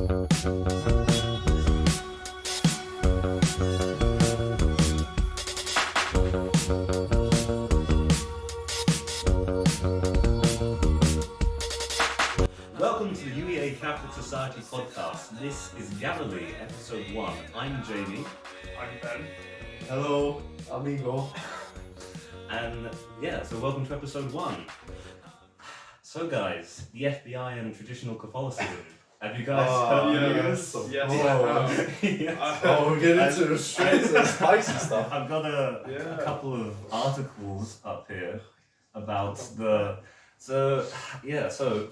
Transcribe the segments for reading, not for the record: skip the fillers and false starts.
Welcome to the UEA Catholic Society Podcast. This is Galilee, episode 1. I'm Jamie. I'm Ben. Hello, I'm Igor. And so welcome to episode 1. So guys, the FBI and Traditional Catholicism. Have you guys heard the news? Yes. We're getting into straight to the spicy stuff. I've got a couple of articles up here about So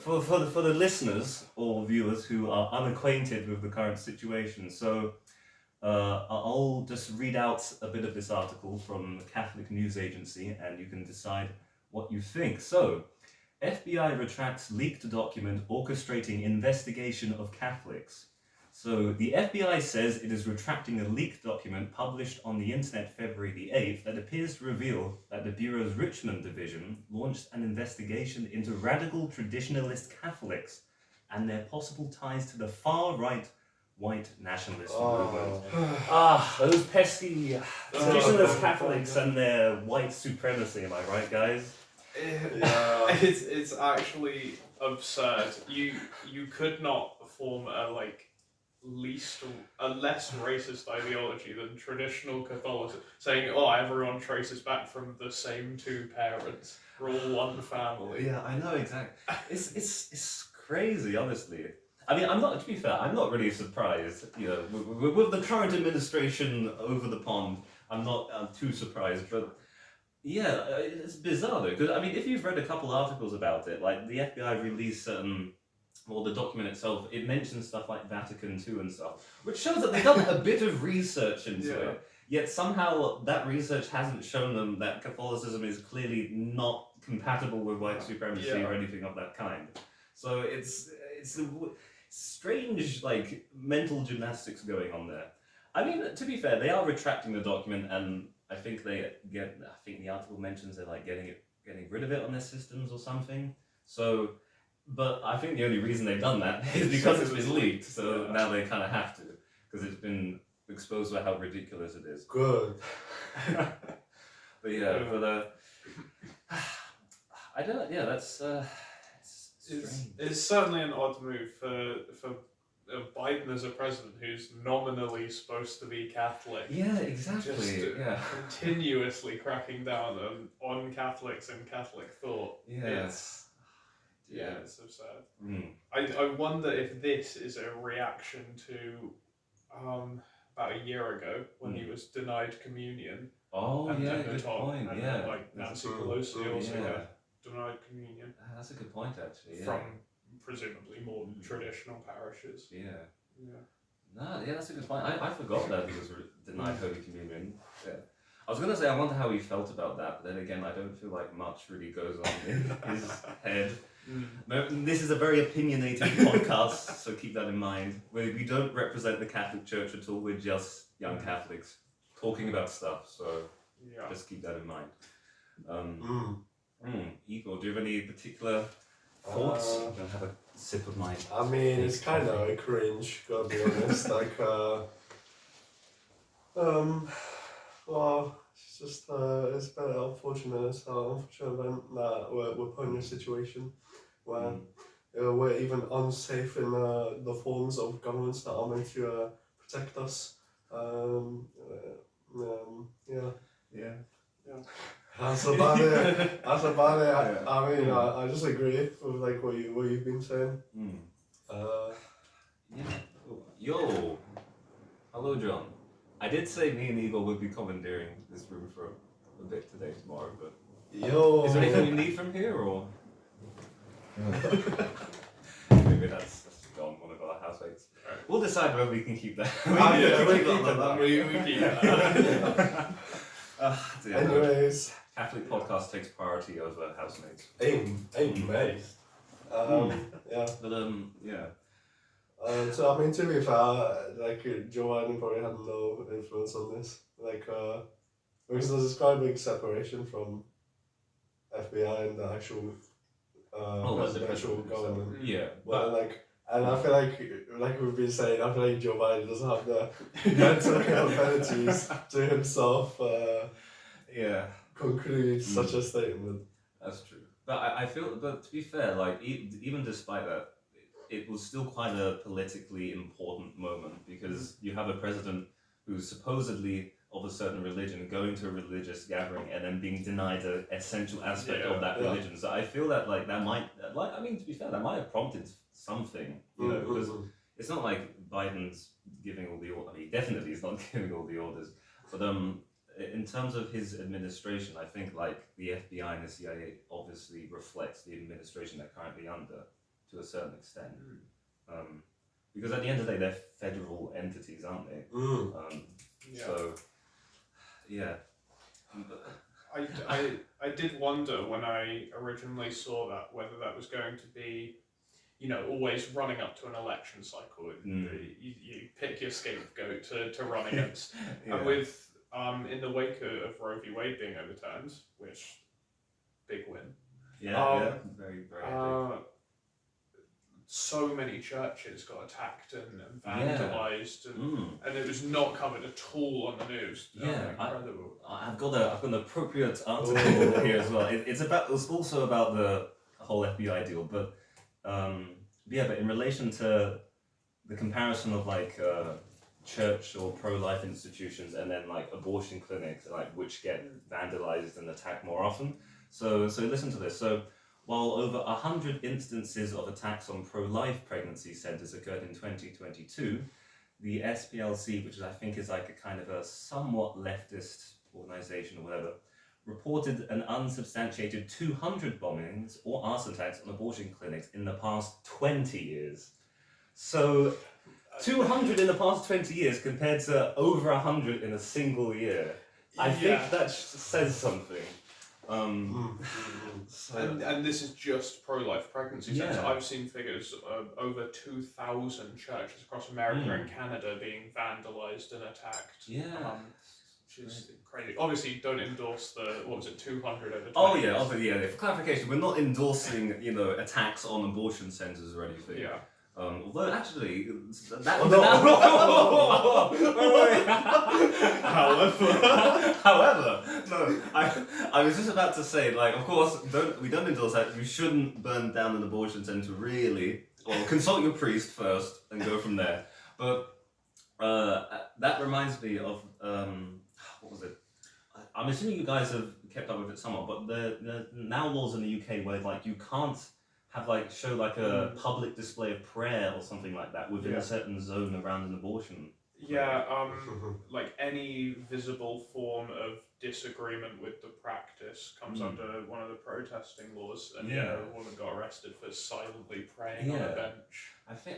for the listeners or viewers who are unacquainted with the current situation, I'll just read out a bit of this article from the Catholic News Agency, and you can decide what you think. So, FBI retracts leaked document orchestrating investigation of Catholics. So the FBI says it is retracting a leaked document published on the internet February the 8th that appears to reveal that the Bureau's Richmond division launched an investigation into radical traditionalist Catholics and their possible ties to the far-right white nationalist movement. Those pesky traditionalist Catholics and their white supremacy, am I right, guys? It's actually absurd. You could not form a less racist ideology than traditional Catholicism, saying, everyone traces back from the same two parents. We're all one family. Yeah, I know, exactly. It's crazy, honestly. I mean, I'm not really surprised, with the current administration over the pond, I'm not too surprised, but yeah, it's bizarre though, because I mean, if you've read a couple articles about it, like the FBI released the document itself, it mentions stuff like Vatican II and stuff, which shows that they've done a bit of research into it. Yet somehow that research hasn't shown them that Catholicism is clearly not compatible with white supremacy or anything of that kind. So it's strange, mental gymnastics going on there. I mean, to be fair, they are retracting the document, and I think the article mentions they're getting rid of it on their systems or something. So. But I think the only reason they've done that is because it's been leaked, so now they kind of have to, because it's been exposed by how ridiculous it is. Good. But that's it's strange. It's certainly an odd move for Biden as a president who's nominally supposed to be Catholic. Yeah, exactly. Just continuously cracking down on Catholics and Catholic thought. It's absurd. I wonder if this is a reaction to about a year ago when he was denied communion. Good point. Nancy Pelosi also got denied communion. That's a good point, actually. From presumably more traditional parishes. That's a good point. I forgot that he was denied Holy Communion. Yeah. I was going to say, I wonder how he felt about that, but then again, I don't feel like much really goes on in his head. No, this is a very opinionated podcast, so keep that in mind. We don't represent the Catholic Church at all, we're just young Catholics talking about stuff, so just keep that in mind. Igor, do you have any particular thoughts? I'm going to have a sip of my... I mean, it's kind of cringe, gotta be honest. It's just, it's very unfortunate. It's an unfortunate event that we're put in a situation where we're even unsafe in the forms of governments that are meant to protect us. That's about it. I mean, I just agree with what you've been saying. Yo, hello, John. I did say me and Igor would be commandeering this room for a bit today, tomorrow, but... Yo! Is there anything you need from here, or...? Maybe that's gone, one of our housemates. Right. We'll decide whether we can keep that. We keep that. Anyways. Catholic podcast takes priority over housemates. Mate. So I mean, to be fair, Joe Biden probably had no influence on this. Because there's quite a big separation from FBI and the actual presidential government. Yeah. But And I feel like we've been saying, I feel like Joe Biden doesn't have the mental capabilities to himself conclude such a statement. That's true. But I feel, but to be fair, like even despite that, it was still quite a politically important moment because you have a president who's supposedly of a certain religion going to a religious gathering and then being denied an essential aspect of that religion. So I feel that that might, I mean, to be fair, that might have prompted something, you know, because it's not like Biden's giving all the orders. I mean, definitely he's not giving all the orders. But in terms of his administration, I think like the FBI and the CIA obviously reflects the administration they're currently under to a certain extent. Because at the end of the day, they're federal entities, aren't they? So, yeah. I did wonder when I originally saw that whether that was going to be, you know, always running up to an election cycle. You pick your scapegoat to run against. And with in the wake of Roe v. Wade being overturned, which big win. Very big. So many churches got attacked and vandalized, and it was not covered at all on the news. Incredible. I've got an appropriate article here as well. It's also about the whole FBI deal, but but in relation to the comparison of like church or pro-life institutions and then like abortion clinics, like which get vandalized and attacked more often. So listen to this. So while over 100 instances of attacks on pro-life pregnancy centers occurred in 2022, the SPLC, which I think is like a kind of a somewhat leftist organization or whatever, reported an unsubstantiated 200 bombings or arson attacks on abortion clinics in the past 20 years. So 200 in the past 20 years compared to over 100 in a single year. I think that says something. And this is just pro-life pregnancy centers. I've seen figures of over 2,000 churches across America and Canada being vandalized and attacked. Which is crazy. Obviously, don't endorse the 200 over 20 years. For clarification, we're not endorsing attacks on abortion centers or anything. Although actually, however, no, I was just about to say, like, of course, we don't endorse that. You shouldn't burn down an abortion center, really. Well, consult your priest first and go from there. But that reminds me of what was it? I'm assuming you guys have kept up with it somewhat, but there are now laws in the UK where like you can't have show a public display of prayer or something like that within a certain zone around an abortion. Like any visible form of disagreement with the practice comes under one of the protesting laws, and a woman got arrested for silently praying on a bench. I think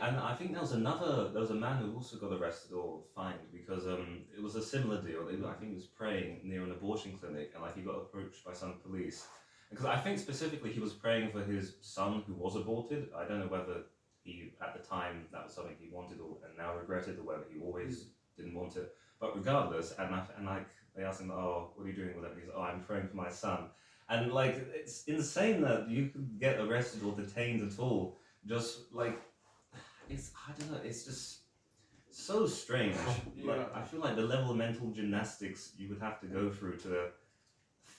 there was a man who also got arrested or fined because it was a similar deal. I think he was praying near an abortion clinic and he got approached by some police. Because I think specifically he was praying for his son who was aborted. I don't know whether he, at the time, that was something he wanted and now regretted, or whether he always didn't want it. But regardless, they asked him, "Oh, what are you doing with it?" He's like, "Oh, I'm praying for my son." And it's insane that you could get arrested or detained at all. Just I don't know. It's just so strange. I feel like the level of mental gymnastics you would have to go through to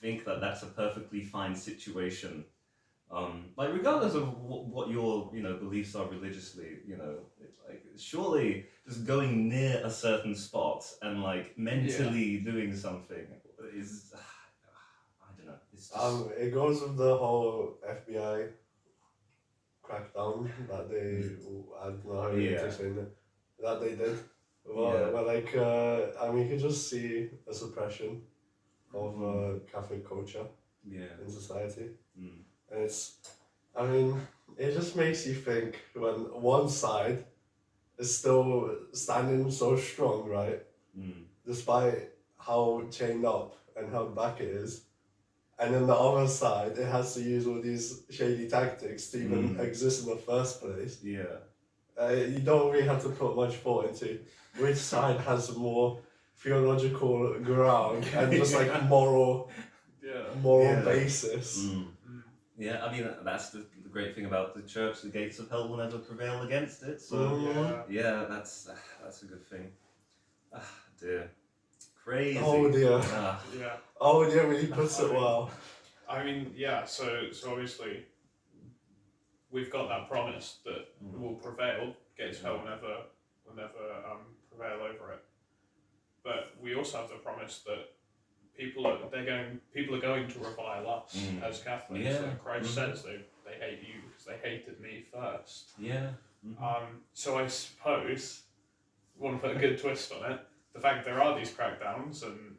think that that's a perfectly fine situation, regardless of what your beliefs are religiously, surely just going near a certain spot and mentally doing something is I don't know. It's just... it goes with the whole FBI crackdown that they I don't know how you explain it, that they did. You can just see a suppression of Catholic culture in society. And it just makes you think when one side is still standing so strong, right? Despite how chained up and held back it is. And then the other side, it has to use all these shady tactics to even exist in the first place. You don't really have to put much thought into which side has more theological ground and just moral basis. Yeah, I mean that's the great thing about the church. The gates of hell will never prevail against it. So yeah, that's a good thing. Dear, crazy. Oh dear. Yeah. Oh dear, when he puts it well. I mean, yeah. So obviously, we've got that promise that will prevail. Gates of hell will never prevail over it. But we also have the promise that people are going to revile us as Catholics. Yeah. And Christ says they hate you because they hated me first. Yeah. So I suppose, want to put a good twist on it, the fact that there are these crackdowns and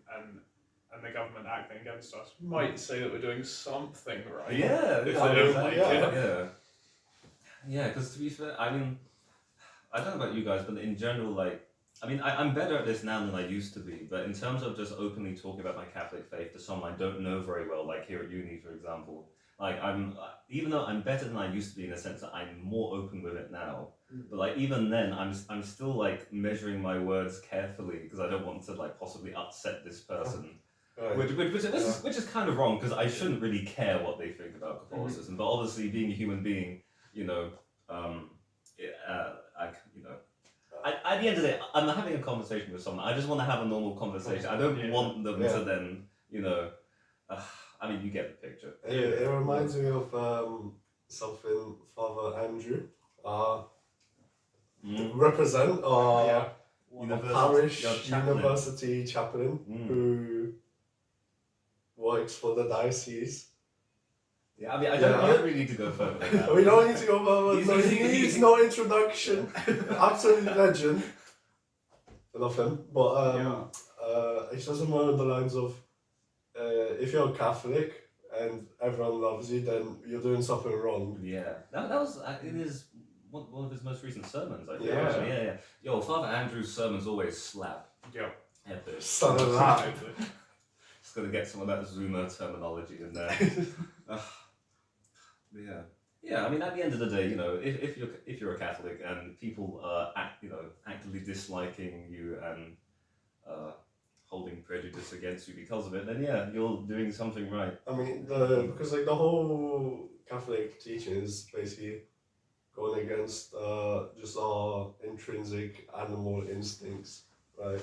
the government acting against us might say that we're doing something right. Yeah. If they don't like it. Yeah, because to be fair, I mean, I don't know about you guys, but in general, like, I mean, I'm better at this now than I used to be, but in terms of just openly talking about my Catholic faith to someone I don't know very well, like here at uni, for example, like even though I'm better than I used to be in the sense that I'm more open with it now, but like even then, I'm still like measuring my words carefully because I don't want to like possibly upset this person. Right. Which is kind of wrong because I shouldn't really care what they think about Catholicism, but obviously being a human being, you know, at the end of the day, I'm having a conversation with someone. I just want to have a normal conversation. I don't want them to then, you know, I mean, you get the picture. It reminds me of something Father Andrew represent a parish university chaplain who works for the diocese. Yeah, I mean, you don't really need to go further than that. We don't need to go further. He needs no introduction. Absolute legend. I love him. But it's just more on the lines of if you're a Catholic and everyone loves you, then you're doing something wrong. Yeah. That was in his one of his most recent sermons, I think. Yeah. Actually. Yeah. Yo, Father Andrew's sermons always slap. Yeah. Epic. Son of that. Just gotta get some of that Zoomer terminology in there. Yeah. I mean, at the end of the day, you know, if you're a Catholic and people are actively disliking you and holding prejudice against you because of it, then yeah, you're doing something right. I mean, because like the whole Catholic teaching is basically going against just our intrinsic animal instincts, right?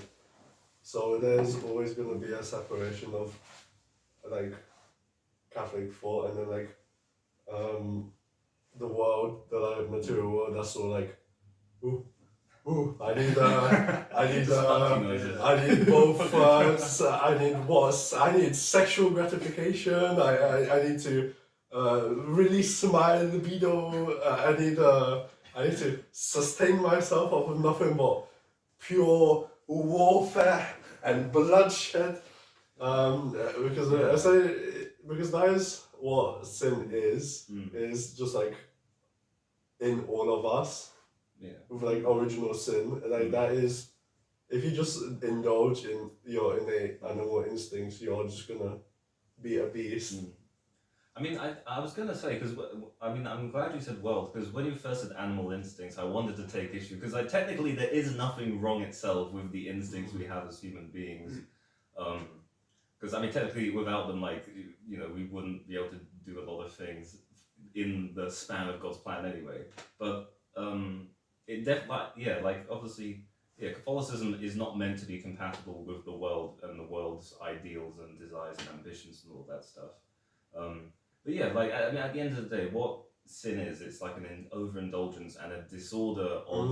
So there's always going to be a separation of like Catholic thought and then like the world, the like, material world. That's all like, I need both. I need sexual gratification. I need to release my libido. I need to sustain myself off of nothing but pure warfare and bloodshed. Because that is what sin is just like in all of us. Yeah. With like original sin, like that is, if you just indulge in your innate animal instincts, you're just gonna be a beast. I mean, I was gonna say, because I mean, I'm glad you said world, because when you first said animal instincts, I wanted to take issue, because like technically there is nothing wrong itself with the instincts we have as human beings. Because I mean, technically without them, like, you know, we wouldn't be able to do a lot of things in the span of God's plan anyway. But it definitely, like obviously, Catholicism is not meant to be compatible with the world and the world's ideals and desires and ambitions and all that stuff. But yeah, like I mean, at the end of the day, what sin is, it's like an overindulgence and a disorder of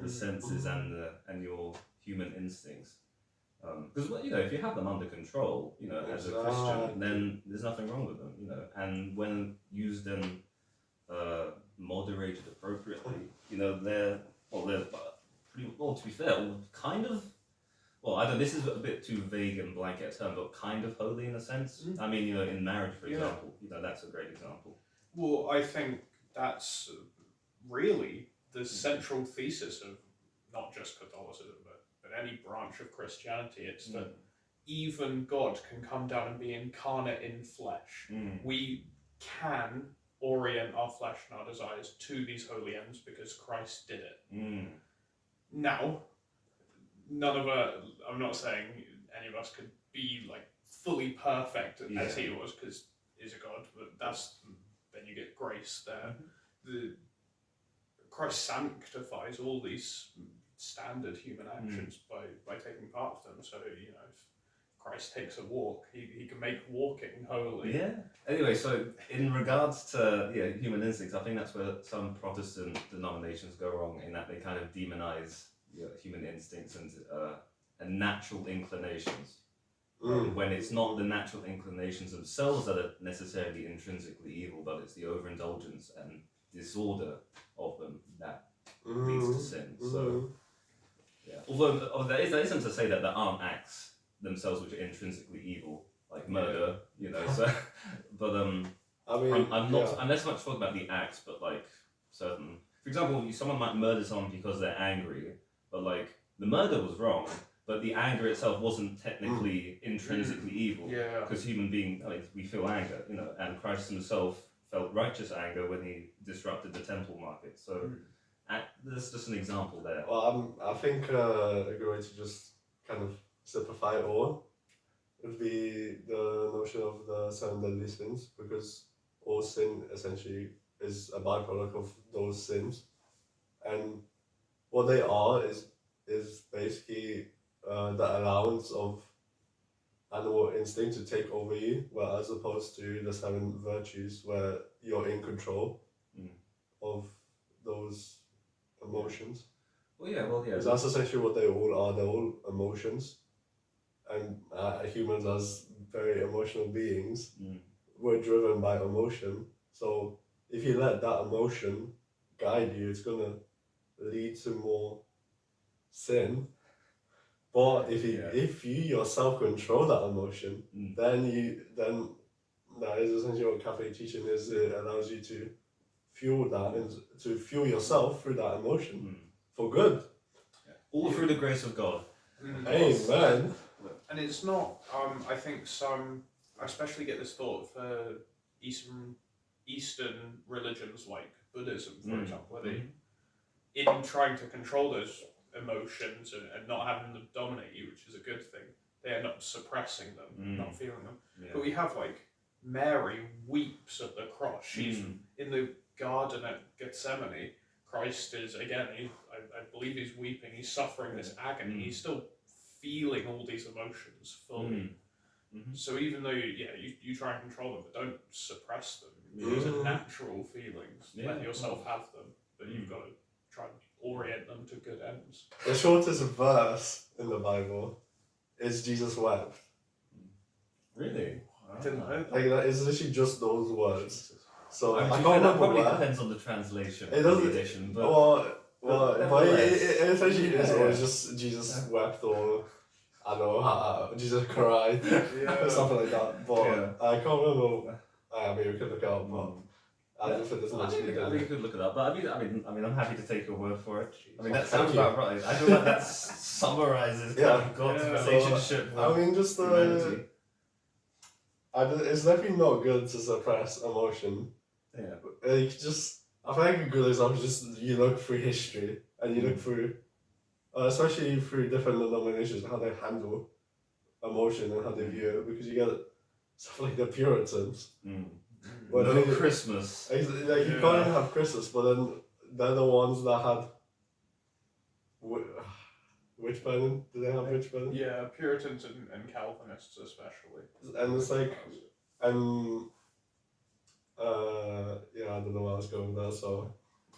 the senses and your human instincts. Because you know, if you have them under control, you know, as a Christian, then there's nothing wrong with them, you know. And when used and moderated appropriately, you know, they're pretty well. To be fair, kind of. Well, I don't. This is a bit too vague and blanket term, but kind of holy in a sense. I mean, you know, in marriage, for example, you know, that's a great example. Well, I think that's really the central thesis of not just Catholicism, but any branch of Christianity. It's that even God can come down and be incarnate in flesh. We can orient our flesh and our desires to these holy ends because Christ did it. Now, I'm not saying any of us could be like fully perfect as he was, because he's a God, but that's then you get grace there. Christ sanctifies all these standard human actions by taking part of them. So, you know, if Christ takes a walk, he can make walking holy. Yeah. Anyway, so in regards to human instincts, I think that's where some Protestant denominations go wrong, in that they kind of demonize human instincts and natural inclinations. When it's not the natural inclinations themselves that are necessarily intrinsically evil, but it's the overindulgence and disorder of them that leads to sin. So, although that isn't to say that there aren't acts themselves which are intrinsically evil, like murder, you know. So, but I mean, I'm less much talking about the acts, but like certain. For example, someone might murder someone because they're angry, but like the murder was wrong, but the anger itself wasn't technically intrinsically evil. Yeah. Because human being, we feel anger, you know, and Christ himself felt righteous anger when he disrupted the temple market. So there's just an example there. Well, I think a good way to just kind of simplify it all would be the notion of the 7 deadly sins, because all sin essentially is a byproduct of those sins, and what they are is basically the allowance of animal instinct to take over you, where as opposed to the 7 virtues where you're in control of those emotions. Well, yeah. Because that's essentially what they all are. They're all emotions, and humans as very emotional beings, we're driven by emotion. So if you let that emotion guide you, it's gonna lead to more sin. But if you yourself control that emotion, then that is essentially what Catholic teaching is. It allows you to fuel that and to fuel yourself through that emotion for good. All through the grace of God. Amen. And it's not, I think I especially get this thought for Eastern religions like Buddhism, for example, where they, in trying to control those emotions and not having them dominate you, which is a good thing, they end up suppressing them, not feeling them. Yeah. But we have like Mary weeps at the cross. She's in the garden at Gethsemane. Christ is, again, I believe he's weeping, he's suffering this agony, he's still feeling all these emotions fully. So even though you try and control them, but don't suppress them. These are natural feelings. Let yourself have them, but you've got to try and orient them to good ends. The shortest verse in the Bible is Jesus wept. Really? I didn't know that. Like, that is literally just those words. So I can't that remember probably where. depends on the translation. It doesn't. The edition, but But it essentially is always just Jesus wept, or I don't know, Jesus cried, something like that. But I can't remember. I mean, we could look it up, but I don't think there's much needed. I think you could look it up, but I mean, I'm happy to take your word for it. I mean, that sounds about right. I feel like that summarizes kind of God's relationship with humanity. It's definitely not good to suppress emotion. Yeah. I think a good example is just you look through history and you look through, especially through different denominations, how they handle emotion and how they view it, because you get stuff like the Puritans. No Christmas. Like you can't even have Christmas, but then they're the ones that had witch burning. Do they have witch burning? Yeah, Puritans and Calvinists especially. And it's like, and I don't know where I was going there. So.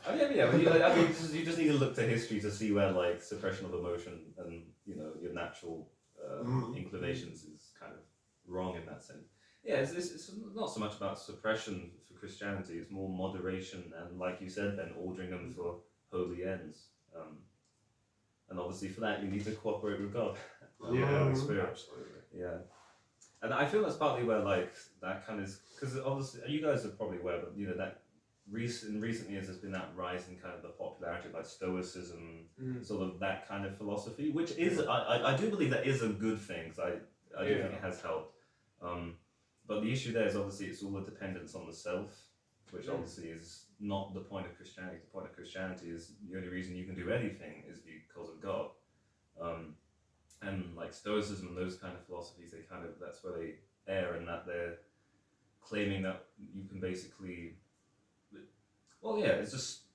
I mean, you just need to look to history to see where like suppression of emotion and your natural inclinations is kind of wrong in that sense. Yeah, it's not so much about suppression for Christianity, it's more moderation and, like you said, then ordering them for holy ends. And obviously for that you need to cooperate with God and the Holy Spirit. Absolutely. Yeah. And I feel that's partly where like that kind of, because obviously you guys are probably aware, but that in recent years there's been that rise in kind of the popularity of like Stoicism, sort of that kind of philosophy, which is, I do believe that is a good thing, because I do think it has helped. But the issue there is obviously it's all a dependence on the self, which obviously is not the point of Christianity. The point of Christianity is the only reason you can do anything is because of God. And like Stoicism and those kind of philosophies, that's where they err, in that they're claiming that you can basically Well, yeah, it's just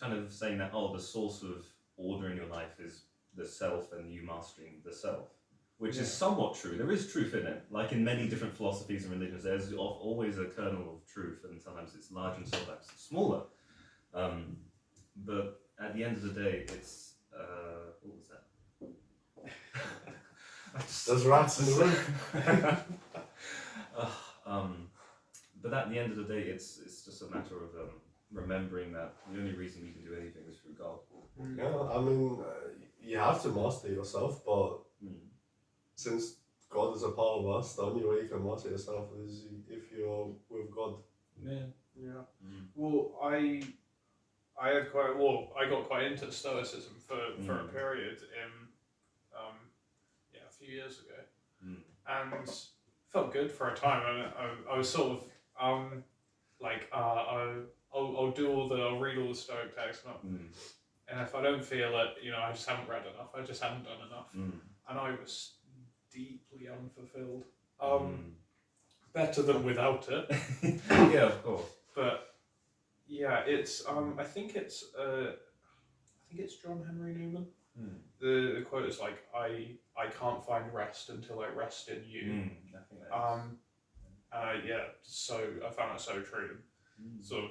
kind of saying that, the source of order in your life is the self and you mastering the self, which is somewhat true. There is truth in it. Like in many different philosophies and religions, there's always a kernel of truth, and sometimes it's large and sometimes it's smaller. But at the end of the day, it's what was that? There's rats in the room. But at the end of the day, it's just a matter of remembering that the only reason we can do anything is through God. Yeah, I mean, you have to master yourself, but since God is a part of us, the only way you can master yourself is if you're with God. Yeah. Yeah. Well, I got quite into Stoicism for a period in a few years ago, and felt good for a time. And I was sort of I'll read all the Stoic texts, and if I don't feel it, I just haven't read enough. I just haven't done enough, and I was deeply unfulfilled. Better than without it. Yeah, of course. But yeah, it's I think it's John Henry Newman. The quote is like, I can't find rest until I rest in you. So I found that so true. Sort of,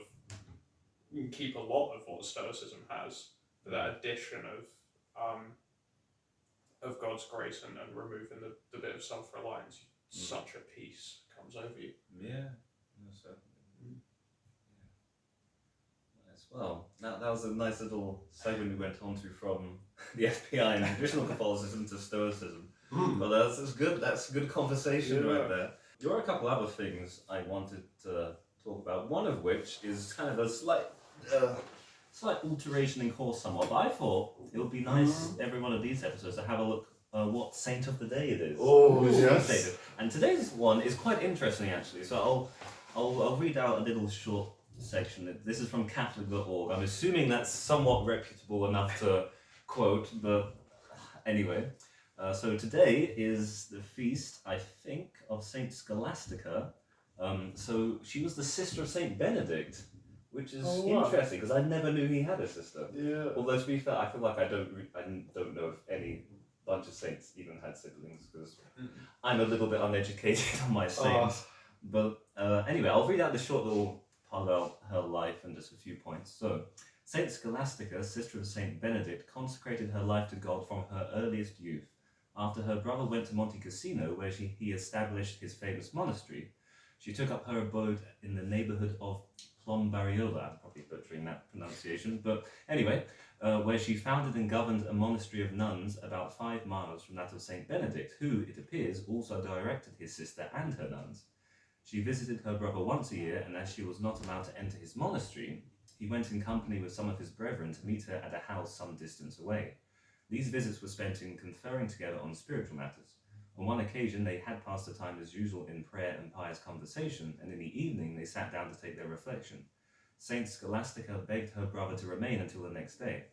you can keep a lot of what Stoicism has, but that addition of God's grace and removing the bit of self-reliance, such a peace comes over you. Yeah, certainly. Nice. Well, that was a nice little segment we went on to from the FBI and Traditional Catholicism to Stoicism. But that's good. That's good conversation right there. There are a couple other things I wanted to talk about. One of which is kind of a slight alteration in course somewhat. But I thought it would be nice every one of these episodes to have a look what saint of the day it is. Oh, yes. And today's one is quite interesting actually. So I'll read out a little short section. This is from Catholic.org. I'm assuming that's somewhat reputable enough to quote, but anyway. So today is the feast, I think, of Saint Scholastica. So she was the sister of Saint Benedict, which is interesting because I never knew he had a sister. Yeah. Although to be fair, I feel like I don't know if any bunch of saints even had siblings because I'm a little bit uneducated on my saints. But anyway, I'll read out the short little part about her life and just a few points. So, Saint Scholastica, sister of Saint Benedict, consecrated her life to God from her earliest youth. After her brother went to Monte Cassino, where he established his famous monastery, she took up her abode in the neighborhood of Plombariola, I'm probably butchering that pronunciation, but anyway, where she founded and governed a monastery of nuns about 5 miles from that of Saint Benedict, who, it appears, also directed his sister and her nuns. She visited her brother once a year, and as she was not allowed to enter his monastery, he went in company with some of his brethren to meet her at a house some distance away. These visits were spent in conferring together on spiritual matters. On one occasion, they had passed the time as usual in prayer and pious conversation, and in the evening they sat down to take their reflection. Saint Scholastica begged her brother to remain until the next day.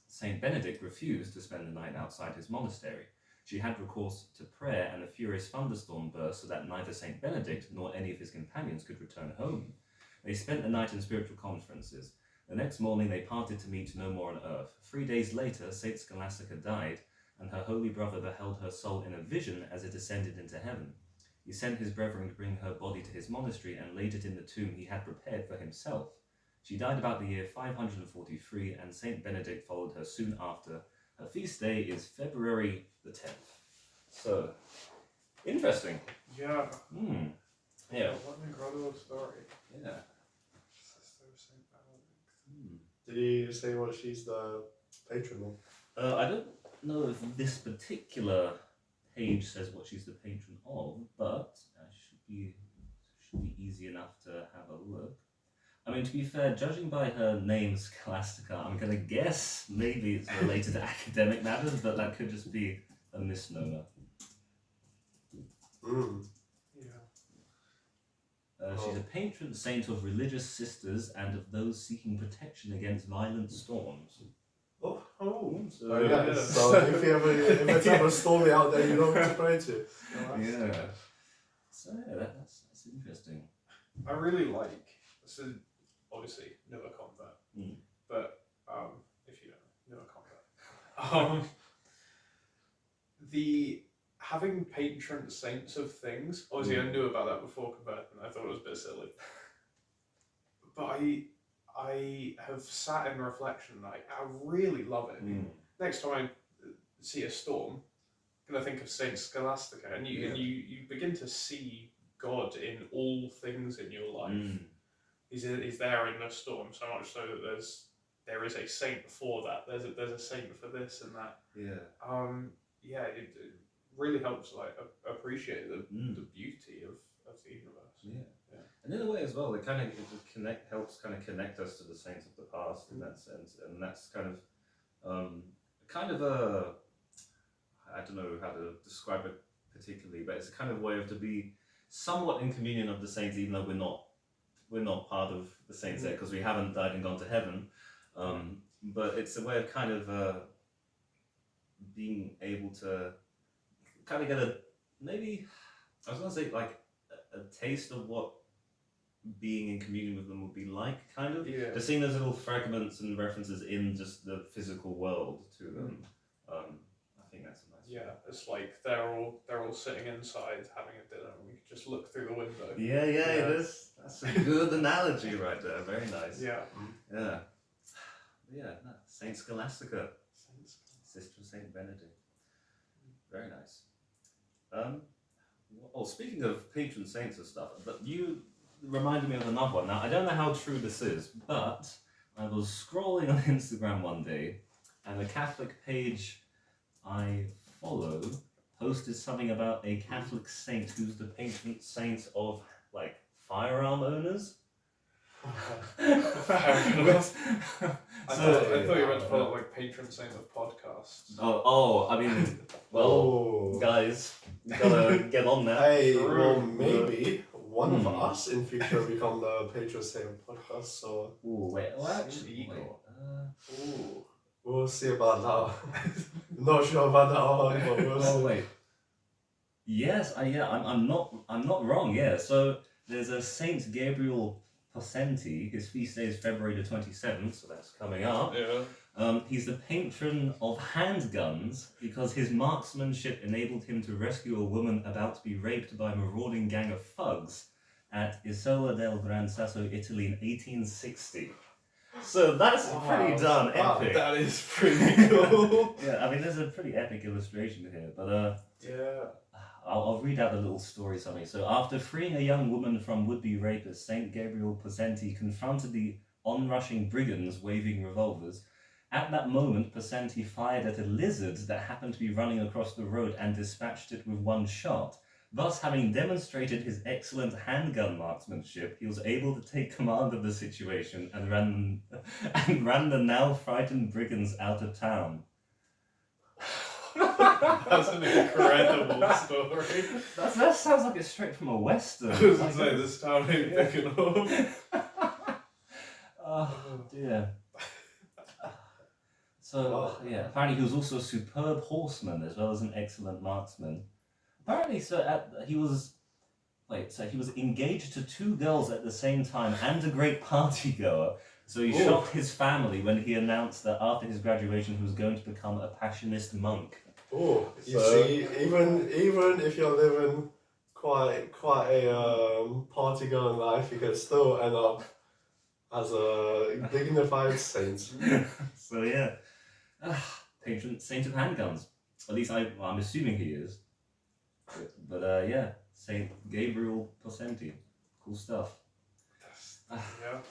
Saint Benedict refused to spend the night outside his monastery. She had recourse to prayer, and a furious thunderstorm burst so that neither Saint Benedict nor any of his companions could return home. They spent the night in spiritual conferences. The next morning they parted to meet no more on earth. 3 days later, Saint Scholastica died, and her holy brother beheld her soul in a vision as it ascended into heaven. He sent his brethren to bring her body to his monastery and laid it in the tomb he had prepared for himself. She died about the year 543, and Saint Benedict followed her soon after. Her feast day is February the 10th. So, interesting. Yeah. Yeah. What an incredible story. Yeah. Sister of Saint Benedict. Did you say what she's the patron of? I don't know if this particular page says what she's the patron of, but should be easy enough to have a look. I mean, to be fair, judging by her name, Scholastica, I'm going to guess maybe it's related to academic matters, but that could just be a misnomer. She's a patron saint of religious sisters and of those seeking protection against violent storms. So if it's ever stormy out there, you know what to pray to. So yeah, that's interesting. I really like. So obviously newer convert, Mm. but if you don't know, newer convert. The having patron saints of things, obviously I knew about that before converting, I thought it was a bit silly. But I have sat in reflection, I really love it. Mm. Next time I see a storm, I'm going to think of Saint Scholastica, and you begin to see God in all things in your life. Mm. He's there in the storm, so much so that there is a saint for that. There's a saint for this and that. Yeah. It really helps appreciate the beauty of the universe. Yeah. And in a way as well, it helps connect us to the saints of the past in that sense, and that's kind of a, I don't know how to describe it particularly, but it's a kind of way to be somewhat in communion of the saints, even though we're not part of the saints yet because we haven't died and gone to heaven. But it's a way of kind of being able to kind of get I was going to say like a taste of what being in communion with them would be like, kind of. Yeah. Just seeing those little fragments and references in just the physical world to them. I think that's a nice. Yeah, it's like they're all sitting inside having a dinner, and we can just look through the window. Yeah, it is. That's a good analogy right there. Very nice. Yeah. Yeah. Saint Scholastica, sister of Saint Benedict. Very nice. Speaking of patron saints and stuff, but you reminded me of another one. Now I don't know how true this is, but I was scrolling on Instagram one day, and a Catholic page I follow posted something about a Catholic saint who's the patron saint of like firearm owners. I thought you were meant to follow like patron saint of podcasts. I mean, well, guys, you gotta get on that. Hey, well, maybe one of us in future become the Patron Saint podcast. So. We'll see about that. Not sure about that one, but we'll see. Wait. Yes, I'm not wrong. Yeah, so there's a Saint Gabriel Possenti. His feast day is February the 27th, so that's coming up. Yeah. He's the patron of handguns because his marksmanship enabled him to rescue a woman about to be raped by a marauding gang of thugs at Isola del Gran Sasso, Italy in 1860. So that's pretty darn epic. That is pretty cool. Yeah, I mean, there's a pretty epic illustration here, but I'll read out the little story summary. So after freeing a young woman from would-be rapists, Saint Gabriel Possenti confronted the onrushing brigands waving revolvers. At that moment, Possenti fired at a lizard that happened to be running across the road and dispatched it with one shot. Thus, having demonstrated his excellent handgun marksmanship, he was able to take command of the situation and ran the now frightened brigands out of town. That's an incredible story. That sounds like it's straight from a western. I was going to say, this town ain't big enough. Oh dear. So, apparently he was also a superb horseman as well as an excellent marksman. Apparently, he was engaged to two girls at the same time and a great party goer. So he shocked his family when he announced that after his graduation he was going to become a Passionist monk. Oh, you see, even if you're living quite a party going life, you can still end up as a dignified saint. So yeah, patron saint of handguns. At least I'm assuming he is. But Saint Gabriel Possenti, cool stuff. Yeah.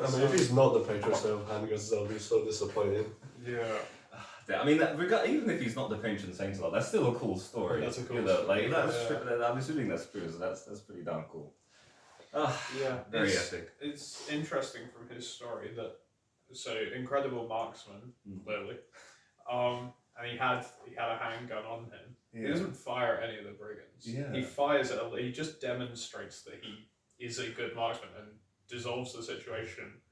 I mean, if he's not the patron saint of handguns, that'll be so disappointing. Yeah. I mean, even if he's not the patron saint, that's still a cool story. That's a cool story. I'm assuming that's true, so that's pretty darn cool. Very epic. It's interesting from his story that incredible marksman, clearly, and he had a handgun on him. Yeah. He doesn't fire at any of the brigands. Yeah. He fires at he just demonstrates that he is a good marksman and dissolves the situation.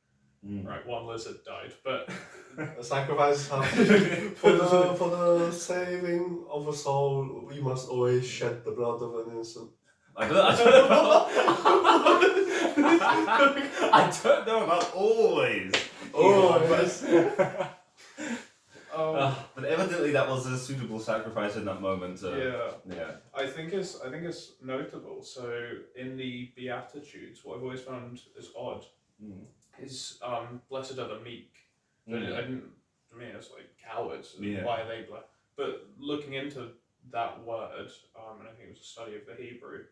Right, one lizard died, but a sacrifice happened. for the saving of a soul, we must always shed the blood of an innocent. I don't know I don't know about always. But evidently that was a suitable sacrifice in that moment. Yeah. I think it's notable. So in the Beatitudes, what I've always found is odd is blessed are the meek. So to me, it's like cowards. Yeah. Why are they blessed? But looking into that word, and I think it was a study of the Hebrew,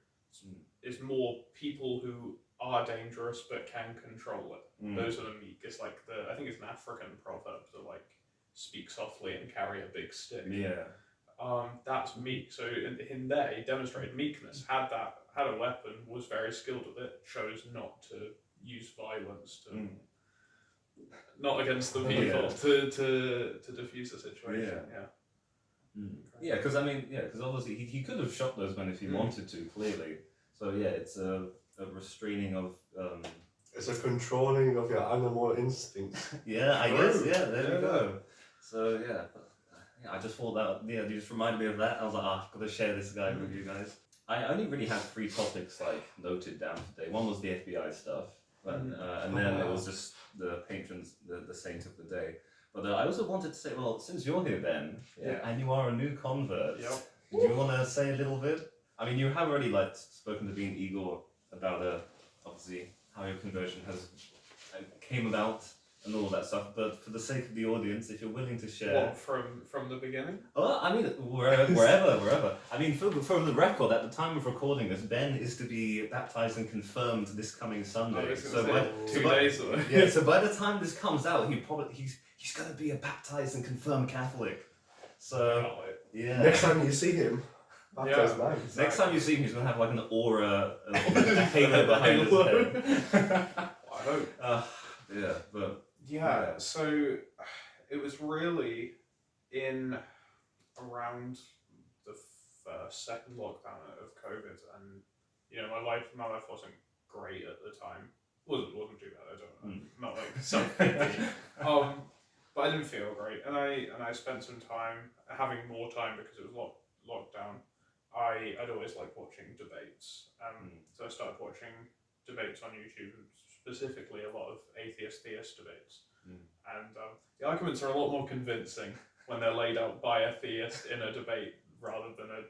is more people who are dangerous but can control it. Those are the meek. It's like I think it's an African proverb that like speak softly and carry a big stick. Yeah. That's meek. So in there, he demonstrated meekness. Had a weapon, was very skilled with it. Chose not to use violence to. Not against the people to diffuse the situation. Yeah, because obviously he could have shot those men if he wanted to, clearly. So it's a restraining of. It's a controlling of your animal instincts. Yeah, I guess. Yeah, there we go. So I just thought that. Yeah, you just reminded me of that. I was like, I've got to share this guy with you guys. I only really had 3 topics like noted down today. One was the FBI stuff, and then it was just the patrons, the saint of the day. But I also wanted to say, well, since you're here, Ben, and you are a new convert, do you want to say a little bit? I mean, you have already like spoken to being Igor about obviously how your conversion has came about and all that stuff. But for the sake of the audience, if you're willing to share, what, from the beginning? Oh, I mean, wherever. I mean, for the record, at the time of recording this, Ben is to be baptized and confirmed this coming Sunday. So days away. Yeah. So by the time this comes out, he's going to be a baptized and confirmed Catholic. So yeah. Next time you see him, baptized man. Exactly. Next time you see him, he's going to have like an aura of a halo behind his head. I hope. But. Yeah, so it was really in around the second lockdown of COVID, and my life wasn't great at the time. wasn't too bad. I don't know, not like self-pity. But I didn't feel great, and I spent some time having more time because it was lockdown. I'd always liked watching debates, so I started watching debates on YouTube. Specifically, a lot of atheist-theist debates, and the arguments are a lot more convincing when they're laid out by a theist in a debate rather than a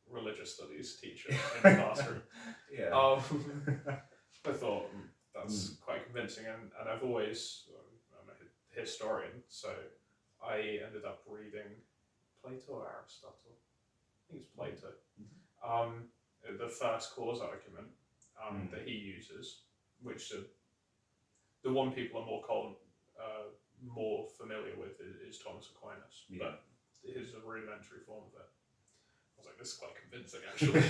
religious studies teacher in the classroom. I thought that's quite convincing, and I've always I'm a historian, so I ended up reading Plato or Aristotle. I think it's Plato. The first cause argument. That he uses, which the one people are more familiar with is Thomas Aquinas, but his a rudimentary form of it. I was like, this is quite convincing, actually.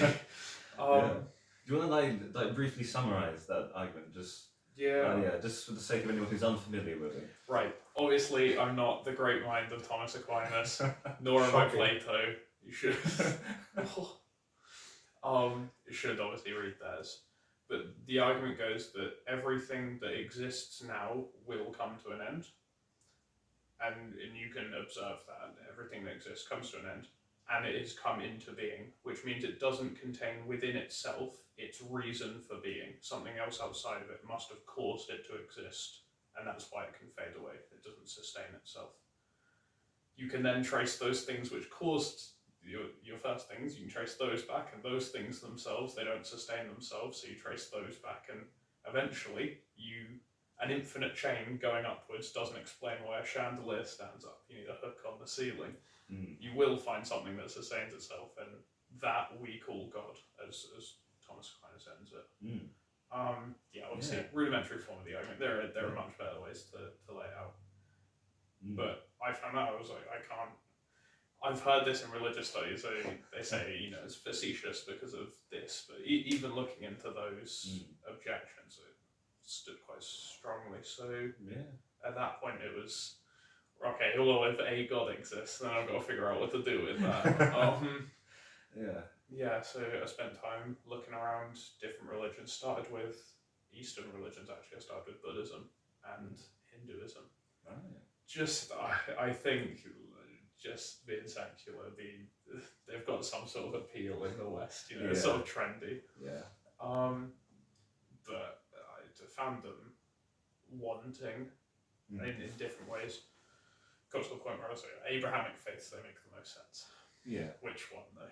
Do you want to like briefly summarize that argument, just for the sake of anyone who's unfamiliar with it? Right. Obviously, I'm not the great mind of Thomas Aquinas, nor am I Plato. You should. You should obviously read theirs. But the argument goes that everything that exists now will come to an end. And you can observe that. Everything that exists comes to an end. And it has come into being, which means it doesn't contain within itself its reason for being. Something else outside of it must have caused it to exist. And that's why it can fade away. It doesn't sustain itself. You can then trace those things which caused your first things, you can trace those back, and those things themselves, they don't sustain themselves, so you trace those back, and eventually an infinite chain going upwards doesn't explain why a chandelier stands up. You need a hook on the ceiling. You will find something that sustains itself, and that we call God, as Thomas Aquinas ends it. Obviously, rudimentary form of the argument. There are much better ways to lay it out. But I found out, I was like, I can't. I've heard this in religious studies. They say, it's facetious because of this, but even looking into those objections, it stood quite strongly. So at that point, it was okay. Well, if a God exists, then I've got to figure out what to do with that. So I spent time looking around different religions. Started with Eastern religions. Actually, I started with Buddhism and Hinduism. I think. just being secular, they've got some sort of appeal in the West, Yeah. sort of trendy. Yeah. But I found them wanting in different ways. Got to the point where I was like, Abrahamic faiths, they make the most sense. Yeah. Which one though?